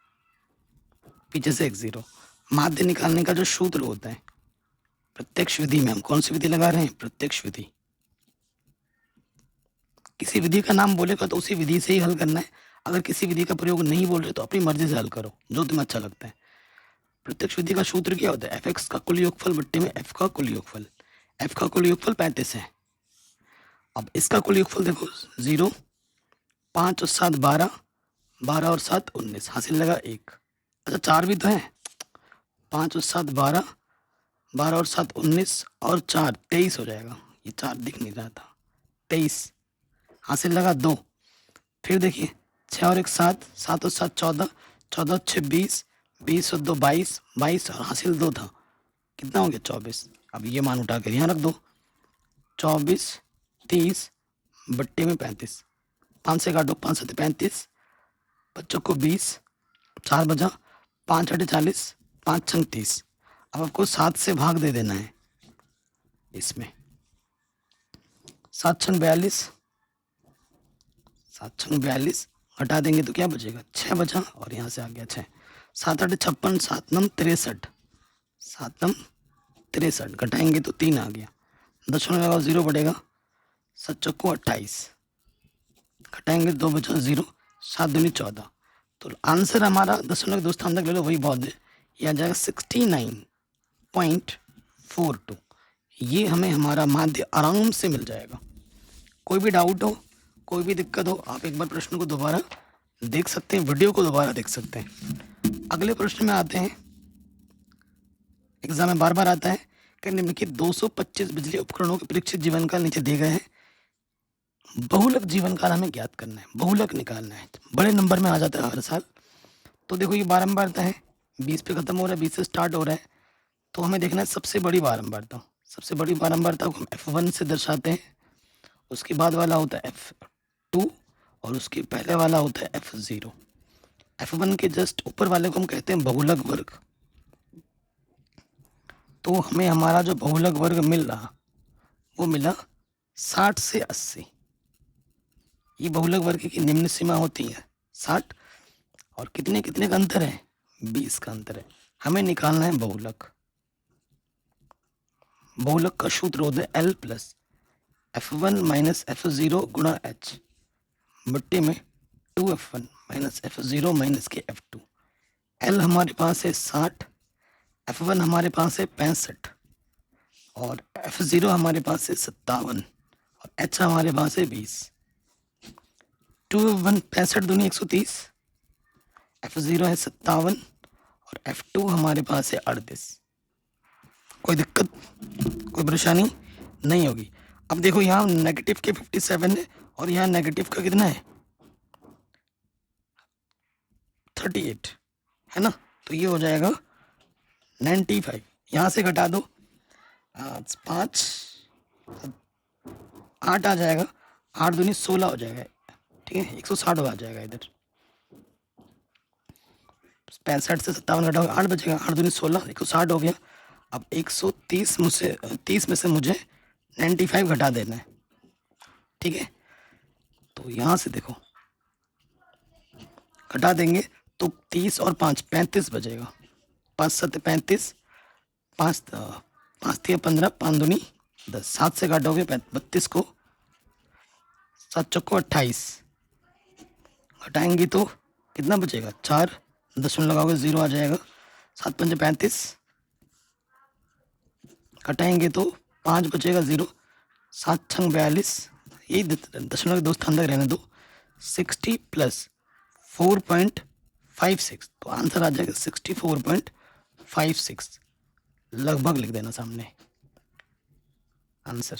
पीछे से 1 0। माध्य निकालने का जो सूत्र होता है प्रत्यक्ष विधि में, हम कौन सी विधि लगा रहे हैं, प्रत्यक्ष विधि। किसी विधि का नाम बोलेगा तो उसी विधि से ही हल करना है। अगर किसी विधि का प्रयोग नहीं बोल रहे तो अपनी मर्जी से हल करो, जो तुम्हें अच्छा लगता है। प्रत्यक्ष विधि का सूत्र क्या होता है, एफ एक्स का कुल योगफल बट्टे में एफ का कुल योगफल। एफ का कुल योगफल 35 है। अब इसका कुल योगफल देखो 0, 5 और 7 12, 12 और 7 19, हासिल लगा 1। अच्छा 4 भी तो है, 5 और 7 12, 12 और 7 19, और 4 23 हो जाएगा। ये 4 दिख नहीं रहा था, 23, हासिल लगा 2। फिर देखिए 6 और 1 7, 7 और 7 14, 14 और 6 20, 20 और 2 22, 22 और हासिल 2 था, कितना हो गया 24। अब ये मान उठा कर यहाँ रख दो, 24 30 बट्टे में 35, 5 से काटो, 5 7 35, बच्चों को 20, 4 बजा, 5 8 40, 5 6 30। अब आपको 7 से भाग दे देना है इसमें, 7 6 42, 7 6 42, हटा देंगे तो क्या बचेगा 6 बचा, और यहाँ से आ गया 6, 7 8 56, 7 9 63, 7 9 63, घटाएंगे तो 3 आ गया, दशमलव लगाओ 0 बढ़ेगा, 7 चौको 28, घटाएंगे 2 बचा 0, 7 दूनी 14। तो आंसर हमारा दशमलव के 2 स्थान तक ले लो, वही बहुत है, ये आ जाएगा 69.42। ये हमें हमारा माध्य आराम से मिल जाएगा। कोई भी डाउट हो, कोई भी दिक्कत हो, आप एक बार प्रश्न को दोबारा देख सकते हैं, वीडियो को दोबारा देख सकते हैं। अगले प्रश्न में आते हैं, एग्जाम में बार बार आता है कि निम्नलिखित 225 बिजली उपकरणों के परीक्षित जीवन काल नीचे दिए गए हैं, बहुलक जीवन काल हमें ज्ञात करना है, बहुलक निकालना है। बड़े नंबर में आ जाता है हर साल। तो देखो ये बारंबारता है, 20 पे खत्म हो रहा है, 20 से स्टार्ट हो रहा है, तो हमें देखना है सबसे बड़ी बारंबारता। सबसे बड़ी बारंबारता को हम F1 से दर्शाते हैं, उसके बाद वाला होता है F2, और उसके पहले वाला होता है F0। F1 के जस्ट ऊपर वाले को हम कहते हैं बहुलक वर्ग। तो हमें हमारा जो बहुलक वर्ग मिल रहा वो मिला 60 से 80। ये बहुलक वर्ग की निम्न सीमा होती है 60, और कितने कितने का अंतर है, 20 का अंतर है। हमें निकालना है बहुलक। बहुलक का सूत्र होता है L plus F1 minus F0 गुणा H बट्टे में 2F1 माइनस F0 माइनस के F2। L हमारे पास है 60, F1 हमारे पास है 65, और F0 हमारे पास है 57, और H हमारे पास है 20। 2F1 65 दूनी 130, F0 है 57, और F2 हमारे पास है 38। कोई दिक्कत, कोई परेशानी नहीं होगी। अब देखो यहाँ नेगेटिव के 57 है, और यहाँ नेगेटिव का कितना है 38 है ना, तो ये हो जाएगा 95। यहाँ से घटा दो 5 8 आ जाएगा, 8 दूनी 16 हो जाएगा, ठीक है, 160 आ जाएगा इधर। 65 से 57 घटाओगे 8 बचेगा, 8 दूनी 16, 160 हो गया। अब 130 मुझसे 30 में से मुझे 95 घटा देना है, ठीक है। तो यहाँ से देखो घटा देंगे तो 30 और 5 35 बचेगा, 5 7 35, 5 3 15, 5 दूनी 10, 7 से काटोगे 32 को, 7 चौको 28, घटाएंगे तो कितना बचेगा 4 10 लगाओगे 0 आ जाएगा। 7 पंजे 35, कटाएंगे तो 5 बचेगा 0। 7 छंग 42, यही 10 स्थान तक रहने दो। 60 प्लस 4.56, तो आंसर आ जाएगा 64.56, लगभग लिख देना सामने आंसर।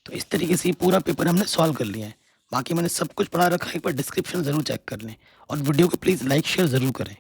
तो इस तरीके से ये पूरा पेपर हमने सॉल्व कर लिया है। बाकी मैंने सब कुछ पढ़ा रखा है, एक बार डिस्क्रिप्शन ज़रूर चेक कर लें और वीडियो को प्लीज़ लाइक शेयर ज़रूर करें।